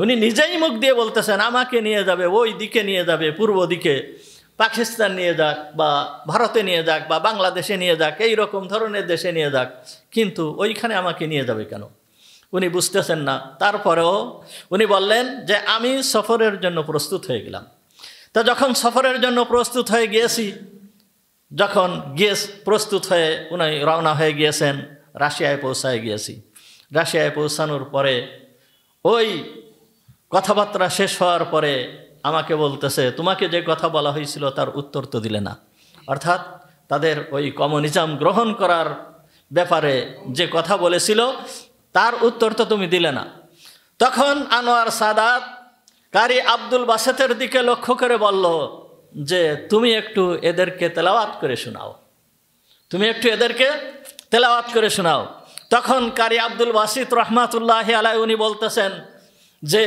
উনি নিজেই মুখ দিয়ে বলতেছেন আমাকে নিয়ে যাবে, ওই দিকে নিয়ে যাবে, পূর্ব দিকে, পাকিস্তান নিয়ে যাক বা ভারতে নিয়ে যাক বা বাংলাদেশে নিয়ে যাক, এই রকম ধরনের দেশে নিয়ে যাক, কিন্তু ওইখানে আমাকে নিয়ে যাবে কেন? উনি বুঝতেছেন না। তারপরেও উনি বললেন যে আমি সফরের জন্য প্রস্তুত হয়ে গেলাম। তা যখন সফরের জন্য প্রস্তুত হয়ে গিয়েছি, প্রস্তুত হয়ে উনি রওনা হয়ে গিয়েছেন, রাশিয়ায় পৌঁছায় গিয়েছি। রাশিয়ায় পৌঁছানোর পরে ওই কথাবার্তা শেষ হওয়ার পরে আমাকে বলতেছে তোমাকে যে কথা বলা হয়েছিল তার উত্তর তো দিলে না, অর্থাৎ তাদের ওই কমিউনিজম গ্রহণ করার ব্যাপারে যে কথা বলেছিল তার উত্তর তো তুমি দিলে না। তখন আনোয়ার সাদাত কারি আব্দুল বাসিতের দিকে লক্ষ্য করে বলল যে তুমি একটু এদেরকে তেলাওয়াত করে শোনাও, তখন কারি আব্দুল বাসিত রহমাতুল্লাহি আলাইহি উনি বলতেছেন যে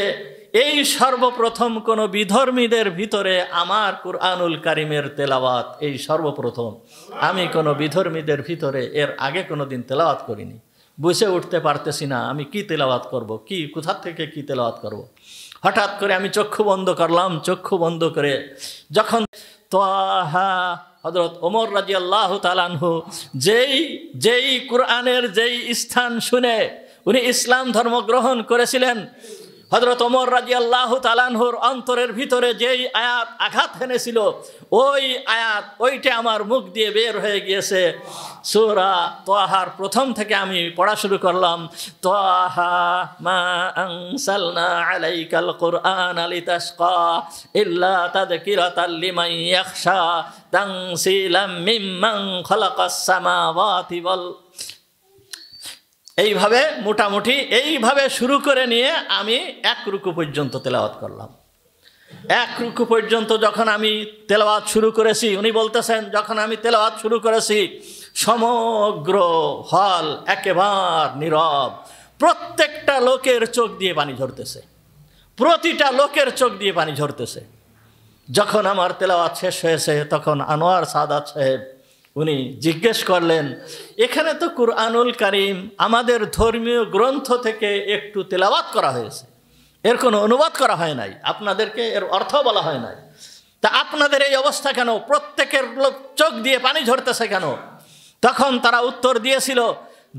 এই সর্বপ্রথম কোনো বিধর্মীদের ভিতরে আমার কুরআনুল কারিমের তেলাওয়াত এই সর্বপ্রথম। আমি কোনো বিধর্মীদের ভিতরে এর আগে কোনো দিন তেলাওয়াত করিনি। বুঝে উঠতে পারতেছি না আমি কি তেলাওয়াত করব, কি কোথা থেকে কি তেলাওয়াত করব। হঠাৎ করে আমি চক্ষু বন্ধ করলাম। চক্ষু বন্ধ করে যখন তাহা হযরত ওমর রাদিয়াল্লাহু তাআলা আনহু যেই কুরআনের যেই স্থান শুনে উনি ইসলাম ধর্ম গ্রহণ করেছিলেন, হযরত ওমর রাদিয়াল্লাহু তাআলা আনহুর অন্তরের ভিতরে যেই আয়াত আঘাত হেনেছিল ওই আয়াত ওইটা আমার মুখ দিয়ে বের হয়ে গিয়েছে। সূরা তাহার প্রথম থেকে আমি পড়া শুরু করলাম। তাহা মা আনসালনা আলাইকাল কুরআনা লিতাশকা ইল্লা তাযকিরাতাল লিমান ইয়াখশা তানসিলাম মিম্মান খালাকাস সামাওয়াতি ওয়াল। এইভাবে মোটামুটি এইভাবে শুরু করে নিয়ে আমি এক রুকু পর্যন্ত তেলাওয়াত করলাম। এক রুকু পর্যন্ত যখন আমি তেলাওয়াত শুরু করেছি, উনি বলতেছেন যখন আমি তেলাওয়াত শুরু করেছি সমগ্র হল একেবারে নীরব। প্রত্যেকটা লোকের চোখ দিয়ে পানি ঝরতেছে, প্রতিটা লোকের চোখ দিয়ে পানি ঝরতেছে। যখন আমার তেলাওয়াত শেষ হয়েছে তখন আনোয়ার সাদাত সাহেব উনি জিজ্ঞেস করলেন, এখানে তো কুরআনুল কারীম আমাদের ধর্মীয় গ্রন্থ থেকে একটু তেলাওয়াত করা হয়েছে, এর কোনো অনুবাদ করা হয় নাই, আপনাদেরকে এর অর্থ বলা হয় নাই, তা আপনাদের এই অবস্থা কেন? প্রত্যেকের লোক চোখ দিয়ে পানি ঝরতেছে কেন? তখন তারা উত্তর দিয়েছিল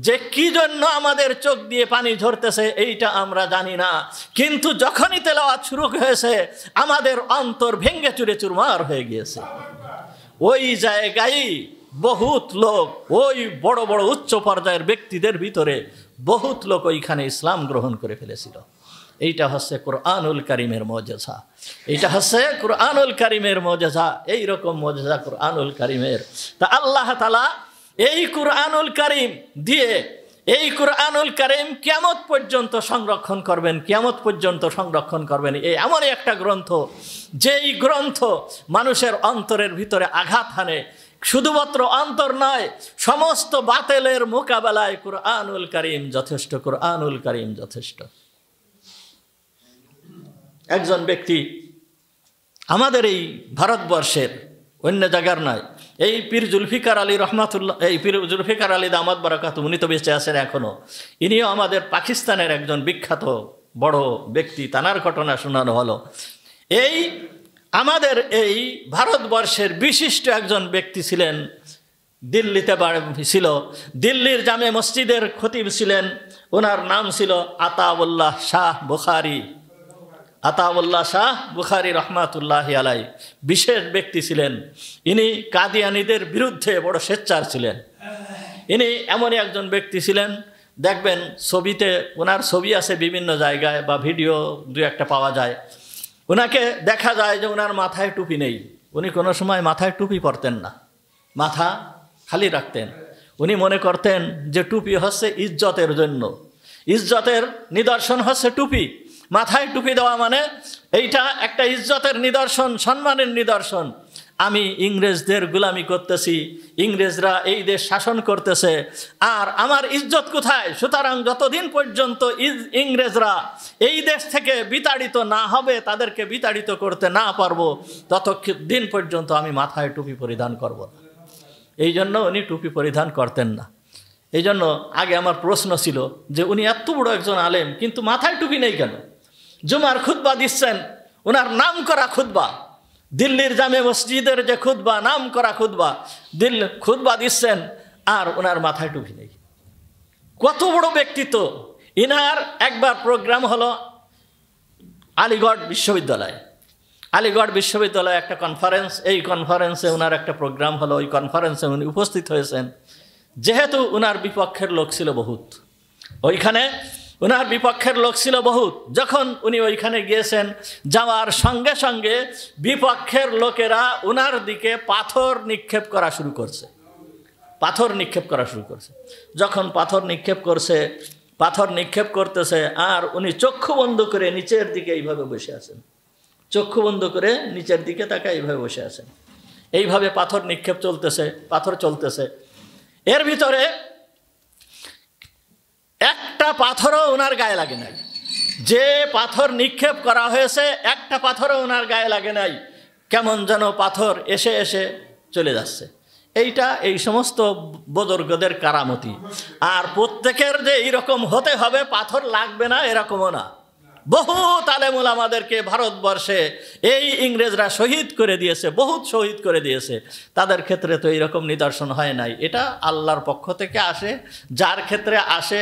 যে কি জন্য আমাদের চোখ দিয়ে পানি ঝরতেছে এইটা আমরা জানি না, কিন্তু যখনই তেলাওয়াত শুরু হয়েছে আমাদের অন্তর ভেঙে চুরে চুরমার হয়ে গিয়েছে। ওই জায়গায় বহুত লোক, ওই বড় বড় উচ্চ পর্যায়ের ব্যক্তিদের ভিতরে বহুত লোক ওইখানে ইসলাম গ্রহণ করে ফেলেছিল। এইটা হচ্ছে কুরআনুল কারীমের মুজিজা, এইটা হচ্ছে কুরআনুল কারীমের মুজিজা। এইরকম মুজিজা কুরআনুল কারীমের। তা আল্লাহ তাআলা এই কুরআনুল কারীম দিয়ে, এই কুরআনুল কারীম কিয়ামত পর্যন্ত সংরক্ষণ করবেন, কিয়ামত পর্যন্ত সংরক্ষণ করবেন। এই এমন একটা গ্রন্থ যেই গ্রন্থ মানুষের অন্তরের ভিতরে আঘাত হানে। শুধুমাত্র অন্তর নয়, সমস্ত বাতিলের মোকাবেলায় কুরআনুল কারীম যথেষ্ট, কুরআনুল কারীম যথেষ্ট। একজন ব্যক্তি আমাদের এই ভারতবর্ষের, অন্য জায়গার নয়, এই পীর জুলফিকার আলী রহমাতুল্লাহ, এই পীর জুলফিকার আলী দামাত বারাকাতুহু, উনি তো বেঁচে আছেন এখনো। ইনিও আমাদের পাকিস্তানের একজন বিখ্যাত বড় ব্যক্তি, তানার ঘটনা শোনানো হলো। এই আমাদের এই ভারতবর্ষের বিশিষ্ট একজন ব্যক্তি ছিলেন, দিল্লিতে ছিল, দিল্লির জামে মসজিদের খতিব ছিলেন। ওনার নাম ছিল আতাউল্লাহ শাহ বুখারী, আতাউল্লাহ শাহ বুখারী রহমাতুল্লাহি আলাই। বিশেষ ব্যক্তি ছিলেন ইনি, কাদিয়ানীদের বিরুদ্ধে বড় সোচ্চার ছিলেন। ইনি এমনই একজন ব্যক্তি ছিলেন, দেখবেন ছবিতে ওনার ছবি আছে বিভিন্ন জায়গায় বা ভিডিও দু একটা পাওয়া যায়। ওনাকে দেখা যায় যে ওনার মাথায় টুপি নেই, উনি কোনো সময় মাথায় টুপি পরতেন না, মাথা খালি রাখতেন। উনি মনে করতেন যে টুপি হচ্ছে ইজ্জতের জন্য, ইজ্জতের নিদর্শন হচ্ছে টুপি। মাথায় টুপি দেওয়া মানে এইটা একটা ইজ্জতের নিদর্শন, সম্মানের নিদর্শন। আমি ইংরেজদের গোলামি করতেছি, ইংরেজরা এই দেশ শাসন করতেছে, আর আমার ইজ্জত কোথায়? সুতরাং যতদিন পর্যন্ত ইংরেজরা এই দেশ থেকে বিতাড়িত না হবে, তাদেরকে বিতাড়িত করতে না পারবো, ততদিন পর্যন্ত আমি মাথায় টুপি পরিধান করব না। এই জন্য উনি টুপি পরিধান করতেন না। এই জন্য আগে আমার প্রশ্ন ছিল যে উনি এত বড় একজন আলেম কিন্তু মাথায় টুপি নেই কেন? জুমার খুতবা দিচ্ছেন, ওনার নাম করা খুতবা, দিল্লির জামে মসজিদের যে খুতবা, নাম করা খুতবা, খুতবা দিচ্ছেন আর ওনার মাথায় টুপি নেই। কত বড় ব্যক্তিত্ব! ইনার একবার প্রোগ্রাম হলো আলিগড় বিশ্ববিদ্যালয়ে, আলিগড় বিশ্ববিদ্যালয়ে একটা কনফারেন্স, এই কনফারেন্সে ওনার একটা প্রোগ্রাম হলো, ওই কনফারেন্সে উনি উপস্থিত হয়েছেন। যেহেতু ওনার বিপক্ষের লোক ছিল বহুত, ওইখানে ওনার বিপক্ষের লোক ছিল বহুত, যখন উনি ওইখানে গিয়েছেন, যাওয়ার সঙ্গে সঙ্গে বিপক্ষের লোকেরা ওনার দিকে পাথর নিক্ষেপ করা শুরু করছে, পাথর নিক্ষেপ করা শুরু করছে। যখন পাথর নিক্ষেপ করছে, পাথর নিক্ষেপ করতেছে, আর উনি চক্ষু বন্ধ করে নিচের দিকে এইভাবে বসে আছেন, চক্ষু বন্ধ করে নিচের দিকে তাকে এইভাবে বসে আছেন। এইভাবে পাথর নিক্ষেপ চলতেছে, পাথর চলতেছে। এর ভিতরে একটা পাথরও ওনার গায়ে লাগে নাই, যে পাথর নিক্ষেপ করা হয়েছে একটা পাথরও ওনার গায়ে লাগে নাই, কেমন যেন পাথর এসে এসে চলে যাচ্ছে। এইটা এই সমস্ত বুজুর্গদের কারামতি। আর প্রত্যেকের যে এইরকম হতে হবে, পাথর লাগবে না এরকমও না। বহুত আলেম উলামাদেরকে ভারতবর্ষে এই ইংরেজরা শহীদ করে দিয়েছে, বহুত শহীদ করে দিয়েছে। তাদের ক্ষেত্রে তো এইরকম নিদর্শন হয় নাই। এটা আল্লাহর পক্ষ থেকে আসে, যার ক্ষেত্রে আসে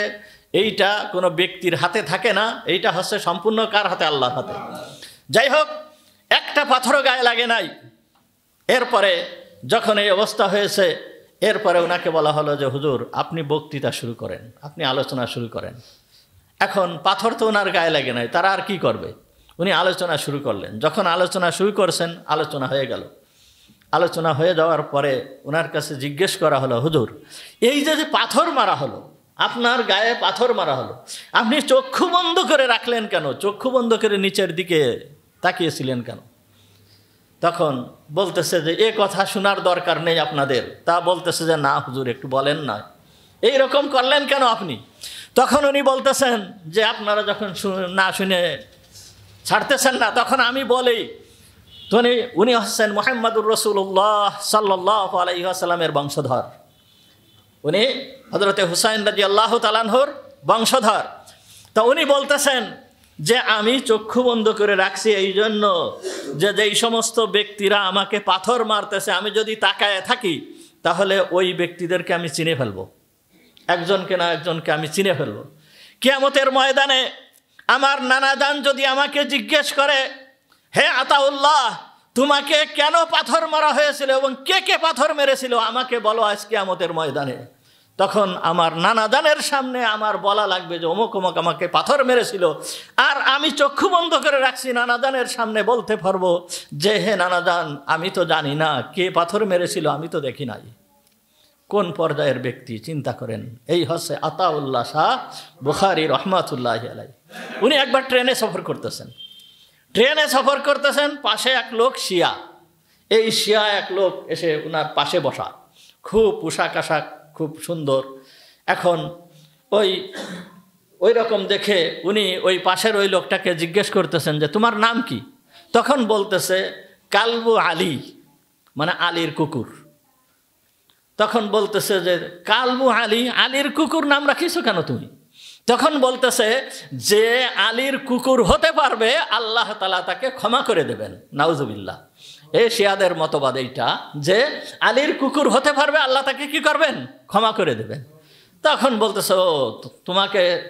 এইটা কোনো ব্যক্তির হাতে থাকে না, এইটা হচ্ছে সম্পূর্ণ কার হাতে? আল্লাহর হাতে। যাই হোক, একটা পাথরও গায়ে লাগে নাই। এরপরে যখন এই অবস্থা হয়েছে, এরপরে ওনাকে বলা হলো যে হুজুর আপনি বক্তৃতা শুরু করেন, আপনি আলোচনা শুরু করেন। এখন পাথর তো ওনার গায়ে লাগে নাই, তারা আর কি করবে? উনি আলোচনা শুরু করলেন। যখন আলোচনা শুরু করছেন, আলোচনা হয়ে গেল। আলোচনা হয়ে যাওয়ার পরে ওনার কাছে জিজ্ঞেস করা হলো, হুজুর এই যে পাথর মারা হলো, আপনার গায়ে পাথর মারা হলো, আপনি চক্ষু বন্ধ করে রাখলেন কেন? চক্ষু বন্ধ করে নিচের দিকে তাকিয়েছিলেন কেন? তখন বলতেছে যে এ কথা শোনার দরকার নেই আপনাদের। তা বলতেছে যে না হুজুর একটু বলেন না, এইরকম করলেন কেন আপনি? তখন উনি বলতেছেন যে আপনারা যখন না শুনে ছাড়তেছেন না, তখন আমি বলি। তো উনি হচ্ছেন মুহাম্মদুর রাসূলুল্লাহ সাল্লাল্লাহু আলাইহি ওয়াসাল্লামের বংশধর। উনি হযরতে হুসাইন রাদিয়াল্লাহু তাআলা আনহুর বংশধর। তো উনি বলতেছেন যে আমি চক্ষু বন্ধ করে রাখছি এই জন্য যে যেই সমস্ত ব্যক্তিরা আমাকে পাথর মারতেছে, আমি যদি তাকায় থাকি তাহলে ওই ব্যক্তিদেরকে আমি চিনে ফেলবো, একজনকে না একজনকে আমি চিনে ফেলবো। কিয়ামতের ময়দানে আমার নানাজান যদি আমাকে জিজ্ঞেস করে, হে আতাউল্লাহ তোমাকে কেন পাথর মারা হয়েছিল এবং কে কে পাথর মেরেছিল আমাকে বলো আজ কিয়ামতের ময়দানে, তখন আমার নানাজানের সামনে আমার বলা লাগবে যে অমুক অমুক আমাকে পাথর মেরেছিল। আর আমি চক্ষু বন্ধ করে রাখছি, নানাজানের সামনে বলতে পারবো যে হে নানাজান আমি তো জানি না কে পাথর মেরেছিল, আমি তো দেখি নাই। কোন পর্যায়ের ব্যক্তি চিন্তা করেন। এই হচ্ছে আতাউল্লাহ শাহ বুখারী রহমাতুল্লাহি আলাইহি। উনি একবার ট্রেনে সফর করতেছেন, পাশে এক লোক শিয়া। এই শিয়া এক লোক এসে ওনার পাশে বসা, খুব পোশাক আশাক খুব সুন্দর। এখন ওই রকম দেখে উনি ওই পাশের ওই লোকটাকে জিজ্ঞেস করতেছেন যে তোমার নাম কি? তখন বলতেছে কালবু আলী, মানে আলীর কুকুর। তখন বলতেছে যে কালবু আলী, আলীর কুকুর নাম রাখিছো কেন তুমি? তখন বলতেছে যে আলীর কুকুর হতে পারবে আল্লাহ তাআলা তাকে ক্ষমা করে দেবেন। নাউজুবিল্লাহ। এই শিয়াদের মতবাদ এইটা যে আলীর কুকুর হতে পারবে, আল্লাহ তাকে কি করবেন? ক্ষমা করে দেবেন। তখন বলতেছে ও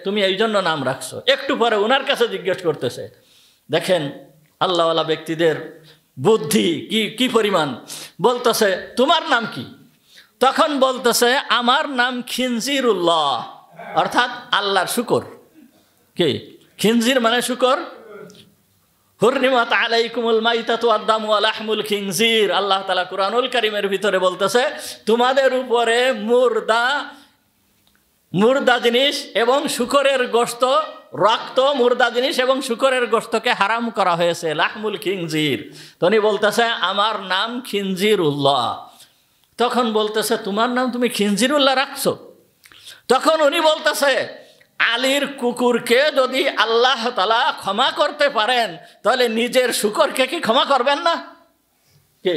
তুমি এই জন্য নাম রাখছো। একটু পরে ওনার কাছে জিজ্ঞেস করতেছে, দেখেন আল্লাহওয়ালা ব্যক্তিদের বুদ্ধি কি পরিমাণ। বলতেছে তোমার নাম কি? তখন বলতেছে আমার নাম খিনজিরুল্লাহ, অর্থাৎ আল্লাহর শুকর। কি খিনজির মানে শুকর? হুররিমাত আলাইকুমুল মাইতাতু ওয়াদ-দামু ওয়া লাহমুল খিনজির। আল্লাহ তাআলা কুরআনুল কারীমের ভিতরে বলতেছে তোমাদের উপরে মুর্দা জিনিস এবং শুকরের গোশত, রক্ত, মুর্দা জিনিস এবং শুকরের গোশতকে হারাম করা হয়েছে, লাহমুল খিনজির। তো উনি বলতেছে আমার নাম খিনজিরুল্লাহ। তখন বলতেছে তোমার নাম তুমি খিনজিরুল্লাহ রাখছো? তখন উনি বলতেছে আলীর কুকুরকে যদি আল্লাহ তাআলা ক্ষমা করতে পারেন তাহলে নিজের শুকরকে কি ক্ষমা করবেন না? কে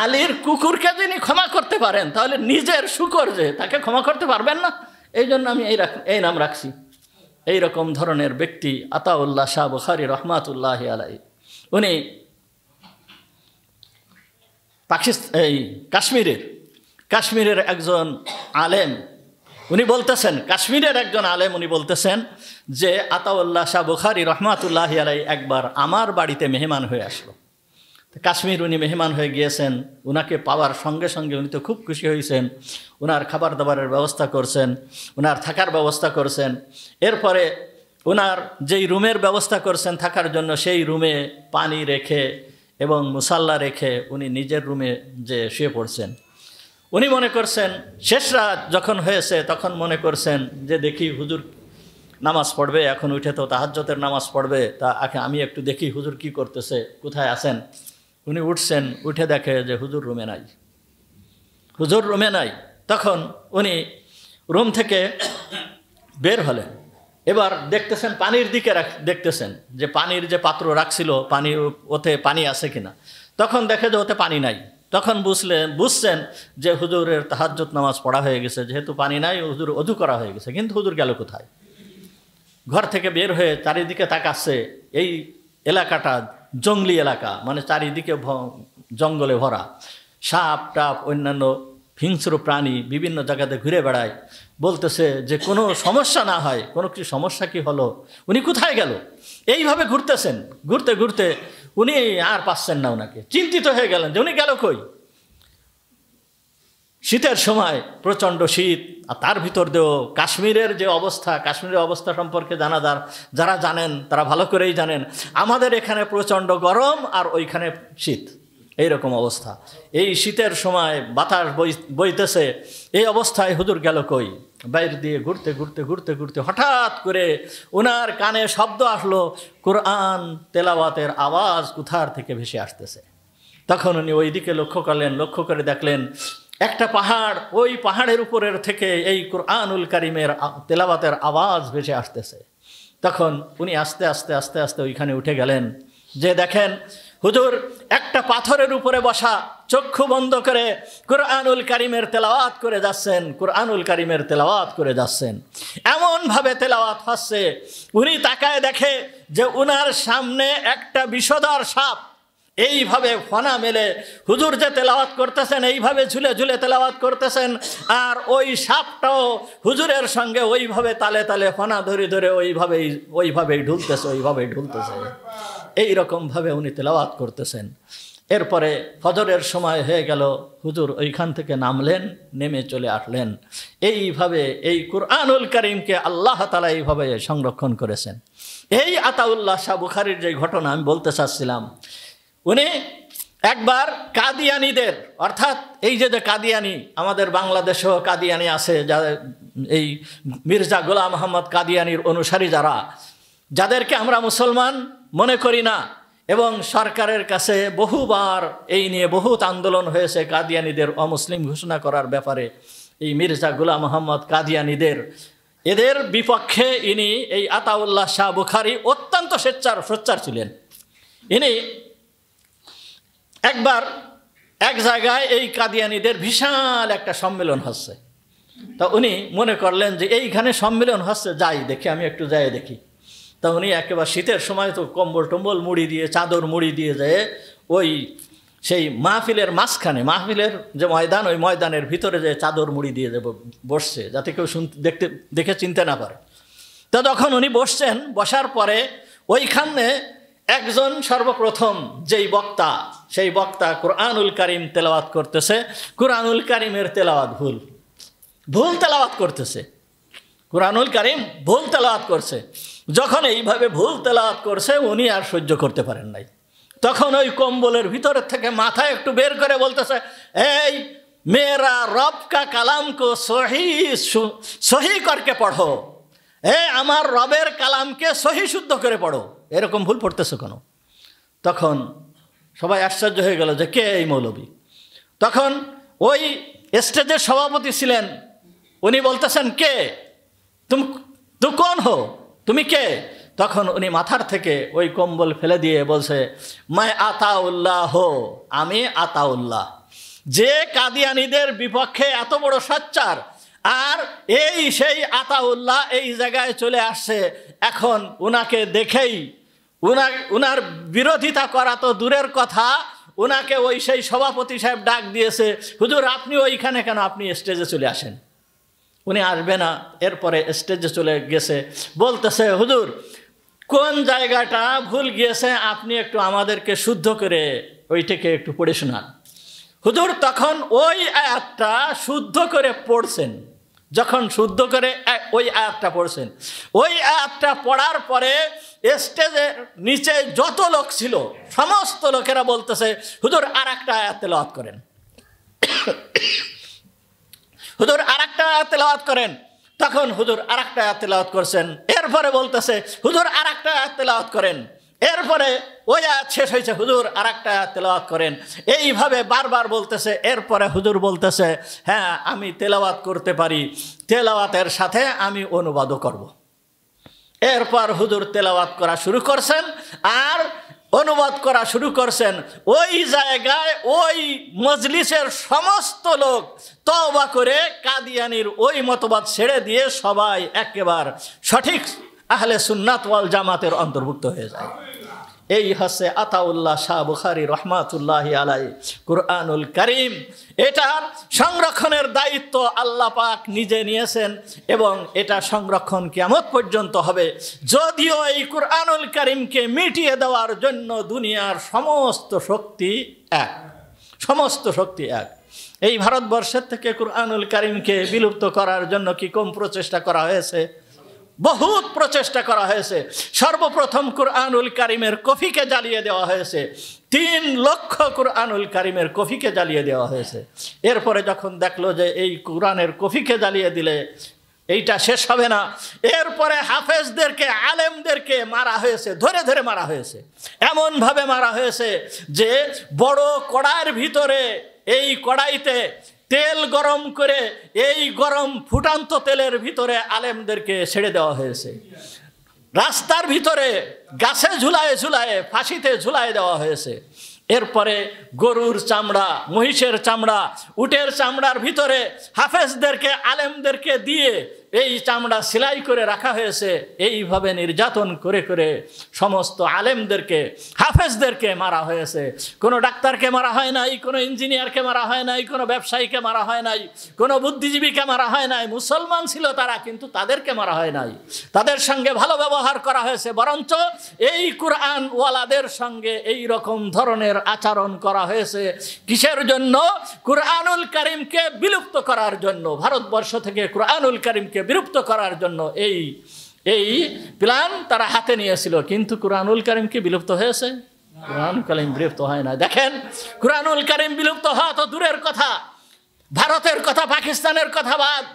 আলীর কুকুরকে যিনি ক্ষমা করতে পারেন তাহলে নিজের শুকর যে তাকে ক্ষমা করতে পারবেন না? এই জন্য আমি এই নাম রাখছি। এইরকম ধরনের ব্যক্তি আতাউল্লাহ শাহ বুখারী রহমাতুল্লাহি আলাইহি। উনি কাশ্মীরের একজন আলেম। উনি বলতেছেন কাশ্মীরের একজন আলেম উনি বলতেছেন যে আতাউল্লাহ শাহ বুখারী রহমাতুল্লাহি আলাইহি একবার আমার বাড়িতে মেহমান হয়ে আসলো। কাশ্মীর উনি মেহমান হয়ে গিয়েছেন। উনাকে পাওয়ার সঙ্গে সঙ্গে উনি তো খুব খুশি হয়েছেন। উনার খাবার দাবারের ব্যবস্থা করছেন, উনার থাকার ব্যবস্থা করছেন। এরপরে উনার যেই রুমের ব্যবস্থা করছেন থাকার জন্য, সেই রুমে পানি রেখে এবং মুসাল্লা রেখে উনি নিজের রুমে যে শুয়ে পড়ছেন। উনি মনে করছেন শেষ রাত যখন হয়েছে তখন মনে করছেন যে দেখি হুজুর নামাজ পড়বে, এখন উঠে তো তাহাজ্জুদের নামাজ পড়বে, তা আমি একটু দেখি হুজুর কি করতেছে, কোথায় আছেন। উনি উঠছেন, উঠে দেখে যে হুজুর রুমে নাই। তখন উনি রুম থেকে বের হলেন। এবার দেখতেছেন পানির দিকে দেখতেছেন যে পানির যে পাত্র রাখছিল পানি, ওতে পানি আছে কিনা। তখন দেখে যে ওতে পানি নাই। তখন বুঝছেন যে হুজুরের তাহাজ্জুদ নামাজ পড়া হয়ে গেছে, যেহেতু পানি নাই হুজুর অজু করা হয়ে গেছে। কিন্তু হুজুর গেল কোথায়? ঘর থেকে বের হয়ে চারিদিকে তাকাচ্ছে। এই এলাকাটা জঙ্গলি এলাকা, মানে চারিদিকে জঙ্গলে ভরা, সাপ টাপ অন্যান্য হিংস্র প্রাণী বিভিন্ন জায়গাতে ঘুরে বেড়ায়। বলতেছে যে কোনো সমস্যা না হয়, কোনো কিছু সমস্যা কি হলো, উনি কোথায় গেল? এইভাবে ঘুরতেছেন। ঘুরতে ঘুরতে উনি আর পাচ্ছেন না, ওনাকে চিন্তিত হয়ে গেলেন যে উনি গেল কই। শীতের সময় প্রচণ্ড শীত, আর তার ভিতর দিয়েও কাশ্মীরের যে অবস্থা, কাশ্মীরের অবস্থা সম্পর্কে যারা জানেন তারা ভালো করেই জানেন। আমাদের এখানে প্রচণ্ড গরম আর ওইখানে শীত, এইরকম অবস্থা। এই শীতের সময় বাতাস বইতেছে, এই অবস্থায় হুজুর গেল কই। বাইরে দিয়ে ঘুরতে ঘুরতে ঘুরতে ঘুরতে হঠাৎ করে ওনার কানে শব্দ আসলো, কোরআন তেলাওয়াতের আওয়াজ কোথার থেকে ভেসে আসতেছে। তখন উনি ওই দিকে লক্ষ্য করলেন। লক্ষ্য করে দেখলেন একটা পাহাড়, ওই পাহাড়ের উপরের থেকে এই কোরআনুল কারীমের তেলাওয়াতের আওয়াজ ভেসে আসতেছে। তখন উনি আস্তে আস্তে আস্তে আস্তে ওইখানে উঠে গেলেন। যে দেখেন হুজুর একটা পাথরের উপরে বসা, চক্ষু বন্ধ করে কোরআনুল কারীমের তেলাওয়াত করে যাচ্ছেন, কোরআনুল কারীমের তেলাওয়াত করে যাচ্ছেন। এমনভাবে তেলাওয়াত হচ্ছে, উনি তাকায় দেখে যে উনার সামনে একটা বিষধর সাপ এইভাবে ফনা মেলে হুজুর যে তেলাওয়াত করতেছেন এইভাবে ঝুলে ঝুলে তেলাওয়াত করতেছেন, আর ওই সাপটাও হুজুরের সঙ্গে ওইভাবে তালে তালে ফনা ধরে ধরে ওইভাবেই ঢুলতেছে। এইরকমভাবে উনি তেলাওয়াত করতেছেন। এরপরে ফজরের সময় হয়ে গেল, হুজুর ওইখান থেকে নামলেন, নেমে চলে আসলেন। এইভাবে এই কুরআনুল কারীমকে আল্লাহ তাআলা এইভাবে সংরক্ষণ করেছেন। এই আতাউল্লাহ শাহ বুখারীর যে ঘটনা আমি বলতে চাচ্ছিলাম, উনি একবার কাদিয়ানীদের, অর্থাৎ এই যে কাদিয়ানী, আমাদের বাংলাদেশেও কাদিয়ানী আছে, এই মির্জা গোলাম মোহাম্মদ কাদিয়ানীর অনুসারী যাদেরকে আমরা মুসলমান মনে করি না, এবং সরকারের কাছে বহুবার এই নিয়ে বহুত আন্দোলন হয়েছে কাদিয়ানীদের অমুসলিম ঘোষণা করার ব্যাপারে। এই মির্জা গোলাম মোহাম্মদ এদের বিপক্ষে ইনি এই আতাউল্লাহ শাহ বুখারী অত্যন্ত সোচ্চার ছিলেন। ইনি একবার এক জায়গায় এই কাদিয়ানীদের বিশাল একটা সম্মেলন হচ্ছে। তা উনি মনে করলেন যে এইখানে সম্মেলন হচ্ছে, যাই দেখি, আমি একটু যাই দেখি। তা উনি একেবারে শীতের সময় তো কম্বল টম্বল মুড়ি দিয়ে, চাদর মুড়ি দিয়ে যায় ওই সেই মাহফিলের মাঝখানে, মাহফিলের যে ময়দান, ওই ময়দানের ভিতরে যে চাদর মুড়ি দিয়ে বসছে, যাতে কেউ দেখে চিনতে না পারে। তো তখন উনি বসছেন, বসার পরে ওইখানে একজন সর্বপ্রথম যেই বক্তা, সেই বক্তা কোরআনুল কারীম তেলাওয়াত করতেছে। কোরআনুল কারীমের তেলাওয়াত ভুল তেলাওয়াত করতেছে, কোরআনুল কারীম ভুল তেলাওয়াত করছে। যখন এইভাবে ভুল তেলাওয়াত করছে, উনি আর সহ্য করতে পারেন নাই। তখন ওই কম্বলের ভিতরের থেকে মাথা একটু বের করে বলতেছে, এই মেরা রব কা কালাম কো সহি করকে পড়ো, আমার রবের কালামকে সহি শুদ্ধ করে পড়ো, এরকম ভুল পড়তেছো কেন? তখন সবাই আশ্চর্য হয়ে গেল যে কে এই মৌলবী। তখন ওই স্টেজের সভাপতি ছিলেন, উনি বলতেছেন, কে তুম কোন হো, তুমি কে? তখন উনি মাথার থেকে ওই কম্বল ফেলে দিয়ে বলছে, মায় আতাউল্লাহ হো, আমি আতাউল্লাহ। যে কাদিয়ানীদের বিপক্ষে এত বড় সোচ্চার, আর এই সেই আতাউল্লাহ এই জায়গায় চলে আসছে। এখন উনাকে দেখেই উনার বিরোধিতা করা তো দূরের কথা, উনাকে ওই সেই সভাপতি সাহেব ডাক দিয়েছে, হুজুর আপনি ওইখানে কেন, আপনি স্টেজে চলে আসেন। উনি আসবে না। এরপরে স্টেজে চলে গেছে, বলতেছে, হুজুর কোন জায়গাটা ভুল গিয়েছে, আপনি একটু আমাদেরকে শুদ্ধ করে ওইটাকে একটু পড়ে শোনান। হুজুর তখন ওই আয়াতটা শুদ্ধ করে পড়ছেন। যখন শুদ্ধ করে ওই আয়াতটা পড়ছেন, ওই আয়াতটা পড়ার পরে স্টেজের নিচে যত লোক ছিল সমস্ত লোকেরা বলতেছে, হুজুর আর একটা আয়াত তেলাওয়াত করেন, হুজুর আর একটা আয়াত তেলাওয়াত করেন। তখন হুজুর আর একটা আয়াত তেলাওয়াত করছেন। এরপরে বলতেছে, হুজুর আর একটা আয়াত তেলাওয়াত করেন। এরপরে ওই আয়াত শেষ হয়েছে, হুজুর আর একটা আয়াত তেলাওয়াত করেন। এইভাবে বারবার বলতেছে। এরপরে হুজুর বলতেছে, হ্যাঁ আমি তেলাওয়াত করতে পারি, তেলাওয়াতের সাথে আমি অনুবাদও করব। এরপর হুজুর তেলাওয়াত করা শুরু করছেন আর অনুবাদ করা শুরু করছেন। ওই জায়গায় ওই মজলিসের সমস্ত লোক তওবা করে কাদিয়ানির ওই মতবাদ ছেড়ে দিয়ে সবাই একেবারে সঠিক আহলে সুন্নাত ওয়াল জামাতের অন্তর্ভুক্ত হয়ে যায়। এই হচ্ছে আতাউল্লাহ শাহ বুখারী রহমাতুল্লাহি আলাইহি কুরআনুল কারীম। এটার সংরক্ষণের দায়িত্ব আল্লাহ পাক নিজে নিয়েছেন এবং এটা সংরক্ষণ কিয়ামত পর্যন্ত হবে। যদিও এই কুরআনুল কারীমকে মিটিয়ে দেওয়ার জন্য দুনিয়ার সমস্ত শক্তি এক, সমস্ত শক্তি এক। এই ভারতবর্ষের থেকে কুরআনুল কারীমকে বিলুপ্ত করার জন্য কি কম প্রচেষ্টা করা হয়েছে? বহুত প্রচেষ্টা করা হয়েছে। সর্বপ্রথম কুরআনুল কারীমের কপিকে জ্বালিয়ে দেওয়া হয়েছে। 3 লক্ষ কুরআনুল কারীমের কপিকে জ্বালিয়ে দেওয়া হয়েছে। এরপরে যখন দেখলো যে এই কুরআনের কপিকে জ্বালিয়ে দিলে এইটা শেষ হবে না, এরপরে হাফেজদেরকে আলেমদেরকে মারা হয়েছে, ধরে ধরে মারা হয়েছে। এমনভাবে মারা হয়েছে যে বড় কড়াইয়ের ভিতরে, এই কড়াইতে তেল গরম করে এই গরম ফুটান্ত তেলের ভিতরে আলেমদেরকে ছেড়ে দেওয়া হয়েছে। রাস্তার ভিতরে গাছে ঝুলায়ে ঝুলায়ে ফাঁসিতে ঝুলায়ে দেওয়া হয়েছে। এরপরে গরুর চামড়া, মহিষের চামড়া, উটের চামড়ার ভিতরে হাফেজদেরকে আলেমদেরকে দিয়ে এই চামড়া সেলাই করে রাখা হয়েছে। এইভাবে নির্যাতন করে করে সমস্ত আলেমদেরকে, হাফেজদেরকে মারা হয়েছে। কোনো ডাক্তারকে মারা হয় নাই, কোনো ইঞ্জিনিয়ারকে মারা হয় নাই, কোনো ব্যবসায়ীকে মারা হয় নাই, কোনো বুদ্ধিজীবীকে মারা হয় নাই। মুসলমান ছিল তারা, কিন্তু তাদেরকে মারা হয় নাই। তাদের সঙ্গে ভালো ব্যবহার করা হয়েছে, বরঞ্চ এই কুরআন ওয়ালাদের সঙ্গে এই রকম ধরনের আচরণ করা হয়েছে। কিসের জন্য? কুরআনুল কারীমকে বিলুপ্ত করার জন্য। ভারতবর্ষ থেকে কুরআনুল কারীমকে বিলুপ্ত করার জন্য এই প্ল্যান তারা হাতে নিয়েছিল। কিন্তু কুরআনুল কারীম কি বিলুপ্ত হয়েছে? কুরআনুল কারীম বিলুপ্ত হয় না। দেখেন, কুরআনুল কারীম বিলুপ্ত হওয়া তো দূরের কথা, ভারতের কথা, পাকিস্তানের কথা বাদ,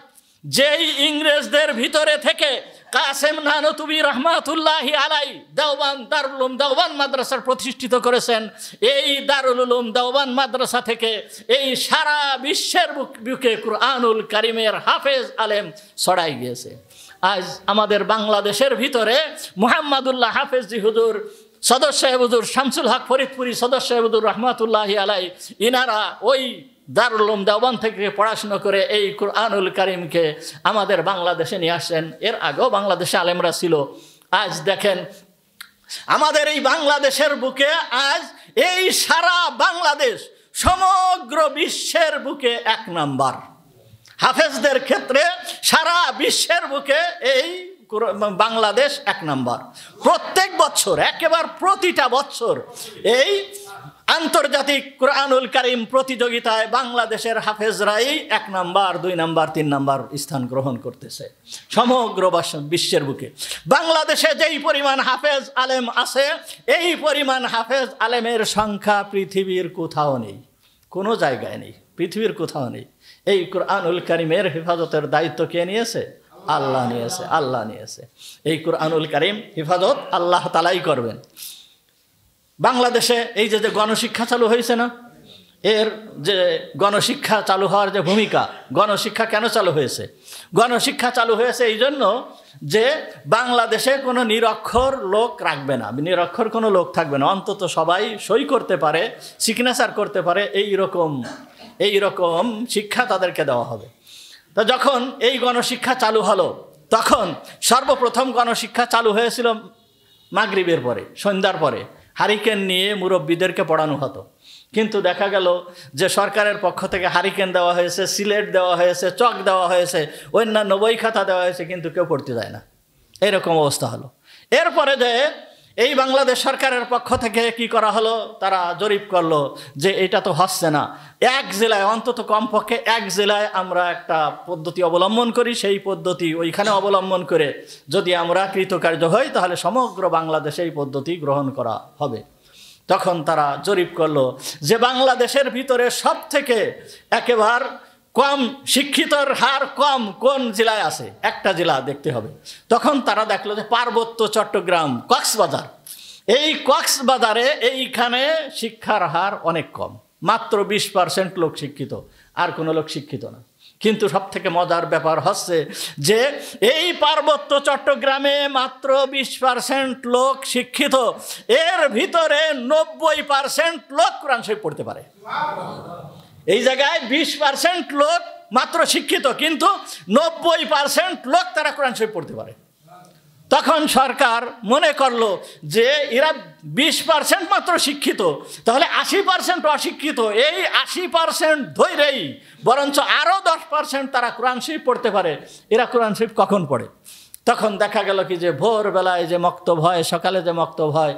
যেই ইংরেজদের ভিতরে থেকে কাসেম নানতুবি রহমাতুল্লাহি আলাইহি দেওবান, দারুল উলুম দেওবান মাদ্রাসা প্রতিষ্ঠিত করেছেন। এই দারুল উলুম দেওবান মাদ্রাসা থেকে এই সারা বিশ্বের বুকে কুরআনুল কারীমের হাফেজ আলেম ছড়াই গিয়েছে। আজ আমাদের বাংলাদেশের ভিতরে মুহাম্মাদুল্লাহ হাফেজি হুজুর, সদর সাহেব হুজুর, শামসুল হক ফরিদপুরি সদর সাহেব হুজুর রহমাতুল্লাহি আলাইহি, ইনারা ওই দারুল উলুম দেওবান থেকে পড়াশুনো করে এই কুরআনুল কারীমকে আমাদের বাংলাদেশে নিয়ে আসেন। এর আগেও বাংলাদেশে আলেমরা ছিল। আজ দেখেন, আমাদের এই বাংলাদেশের বুকে আজ এই সারা বাংলাদেশ সমগ্র বিশ্বের বুকে 1 নাম্বার হাফেজদের ক্ষেত্রে। সারা বিশ্বের বুকে এই বাংলাদেশ 1 নাম্বার। প্রত্যেক বছর, একেবারে প্রতিটা বছর এই আন্তর্জাতিক কুরআনুল কারীম প্রতিযোগিতায় বাংলাদেশের হাফেজরাই 1 নাম্বার, 2 নাম্বার, 3 নাম্বার স্থান গ্রহণ করতেছে সমগ্র বিশ্বের বুকে। বাংলাদেশে যেই পরিমাণ হাফেজ আলেম আছে, এই পরিমাণ হাফেজ আলেমের সংখ্যা পৃথিবীর কোথাও নেই, কোনো জায়গায় নেই, পৃথিবীর কোথাও নেই। এই কুরআনুল কারীমের হেফাজতের দায়িত্ব কে নিয়েছে? আল্লাহ নিয়েছে, আল্লাহ নিয়েছে। এই কুরআনুল কারীম হেফাজত আল্লাহ তাআলাই করবেন। বাংলাদেশে এই যে গণশিক্ষা চালু হয়েছে না, এর যে গণশিক্ষা চালু হওয়ার যে ভূমিকা, গণশিক্ষা কেন চালু হয়েছে? গণশিক্ষা চালু হয়েছে এই জন্য যে বাংলাদেশে কোনো নিরক্ষর লোক রাখবে না, নিরক্ষর কোনো লোক থাকবে না, অন্তত সবাই সই করতে পারে, সিগনেচার করতে পারে, এই রকম শিক্ষা তাদেরকে দেওয়া হবে। তো যখন এই গণশিক্ষা চালু হলো, তখন সর্বপ্রথম গণশিক্ষা চালু হয়েছিল মাগরিবের পরে, সন্ধ্যার পরে হারিকেন নিয়ে মুরব্বীদেরকে পড়ানো হতো। কিন্তু দেখা গেল যে সরকারের পক্ষ থেকে হারিকেন দেওয়া হয়েছে, সিলেট দেওয়া হয়েছে, চক দেওয়া হয়েছে, অন্যান্য বই খাতা দেওয়া হয়েছে, কিন্তু কেউ পড়তে যায় না। এইরকম অবস্থা হলো। এরপরে যে এই বাংলাদেশ সরকারের পক্ষ থেকে কি করা হলো, তারা জরিপ করলো যে এটা তো হচ্ছে না। 1 জেলায়, অন্তত কমপক্ষে 1 জেলায় আমরা একটা পদ্ধতি অবলম্বন করি, সেই পদ্ধতি ওইখানে অবলম্বন করে যদি আমরা কৃতকার্য হই, তাহলে সমগ্র বাংলাদেশে এই পদ্ধতি গ্রহণ করা হবে। তখন তারা জরিপ করলো যে বাংলাদেশের ভিতরে সব থেকে একেবারে কম শিক্ষিতর হার কম কোন জেলায় আছে, একটা জেলা দেখতে হবে। তখন তারা দেখলো যে পার্বত্য চট্টগ্রাম, কক্সবাজার। এই কক্সবাজারে এইখানে শিক্ষার হার অনেক কম, মাত্র 20% লোক শিক্ষিত, আর কোনো লোক শিক্ষিত না। কিন্তু সবথেকে মজার ব্যাপার হচ্ছে যে এই পার্বত্য চট্টগ্রামে মাত্র 20% লোক শিক্ষিত, এর ভিতরে 90% লোক কোরআন শরীফ পড়তে পারে। এই জায়গায় 20% লোক মাত্র শিক্ষিত, কিন্তু 90% লোক তারা কোরআন শরীফ পড়তে পারে। তখন সরকার মনে করলো যে এরা 20% মাত্র শিক্ষিত, তাহলে 80% অশিক্ষিত, এই 80% ধৈরেই বরঞ্চ আরও 10% তারা কোরআন শরীফ পড়তে পারে। এরা কোরআন শরীফ কখন পড়ে? তখন দেখা গেল কি যে ভোরবেলায় যে মক্তব হয়, সকালে যে মক্তব হয়,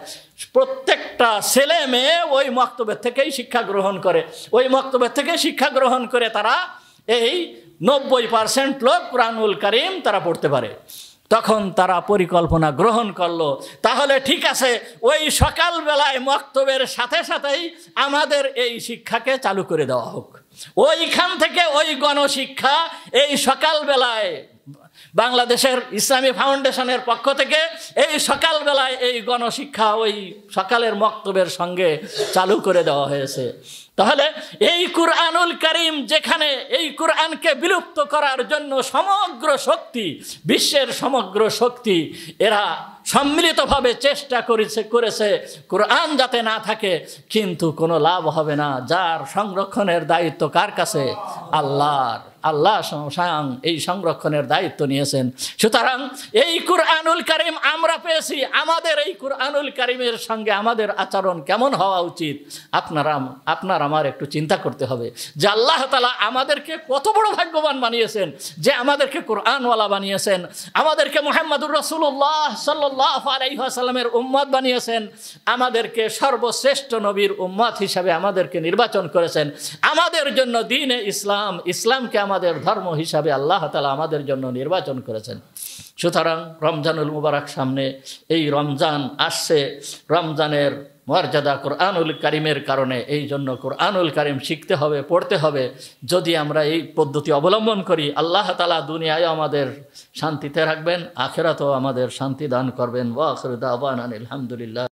প্রত্যেকটা ছেলে মেয়ে ওই মক্তবের থেকেই শিক্ষা গ্রহণ করে। ওই মক্তবের থেকে শিক্ষা গ্রহণ করে তারা এই 90% লোক কুরআনুল কারীম তারা পড়তে পারে। তখন তারা পরিকল্পনা গ্রহণ করলো, তাহলে ঠিক আছে, ওই সকালবেলায় মক্তবের সাথে সাথেই আমাদের এই শিক্ষাকে চালু করে দেওয়া হোক। ওইখান থেকে ওই গণশিক্ষা এই সকালবেলায় বাংলাদেশের ইসলামী ফাউন্ডেশনের পক্ষ থেকে এই সকালবেলায় এই গণশিক্ষা ওই সকালের মক্তবের সঙ্গে চালু করে দেওয়া হয়েছে। তাহলে এই কুরআনুল কারীম, যেখানে এই কুরআনকে বিলুপ্ত করার জন্য সমগ্র শক্তি, বিশ্বের সমগ্র শক্তি এরা সম্মিলিতভাবে চেষ্টা করেছে কুরআন যাতে না থাকে, কিন্তু কোনো লাভ হবে না। যার সংরক্ষণের দায়িত্ব কার কাছে? আল্লাহর। আল্লাহ স্বয়ং এই সংরক্ষণের দায়িত্ব নিয়েছেন। সুতরাং এই কুরআনুল কারীম আমরা পেয়েছি, আমাদের এই কুরআনুল কারীমের সঙ্গে আমাদের আচরণ কেমন হওয়া উচিত আপনার আমার একটু চিন্তা করতে হবে যে আল্লাহ তাআলা আমাদেরকে কত বড় ভাগ্যবান বানিয়েছেন যে আমাদেরকে কুরআনওয়ালা বানিয়েছেন, আমাদেরকে মুহাম্মদুর রাসূলুল্লাহ সাল্লাল্লাহু আলাইহি ওয়াসাল্লামের উম্মত বানিয়েছেন, আমাদেরকে সর্বশ্রেষ্ঠ নবীর উম্মত হিসাবে আমাদেরকে নির্বাচন করেছেন। আমাদের জন্য দ্বীনে ইসলামকে আমাদের ধর্ম হিসাবে আল্লাহ তাআলা আমাদের জন্য নির্বাচন করেছেন। সুতরাং রমজানুল মুবারক সামনে, এই রমজান আসছে, রমজানের মর্যাদা কুরআনুল কারীমের কারণে, এই জন্য কুরআনুল কারীম শিখতে হবে, পড়তে হবে। যদি আমরা এই পদ্ধতি অবলম্বন করি, আল্লাহ তাআলা দুনিয়ায় আমাদের শান্তিতে রাখবেন, আখিরাতেও আমাদের শান্তি দান করবেন। ওয়া আখিরু দাওয়ানা আলহামদুলিল্লাহ।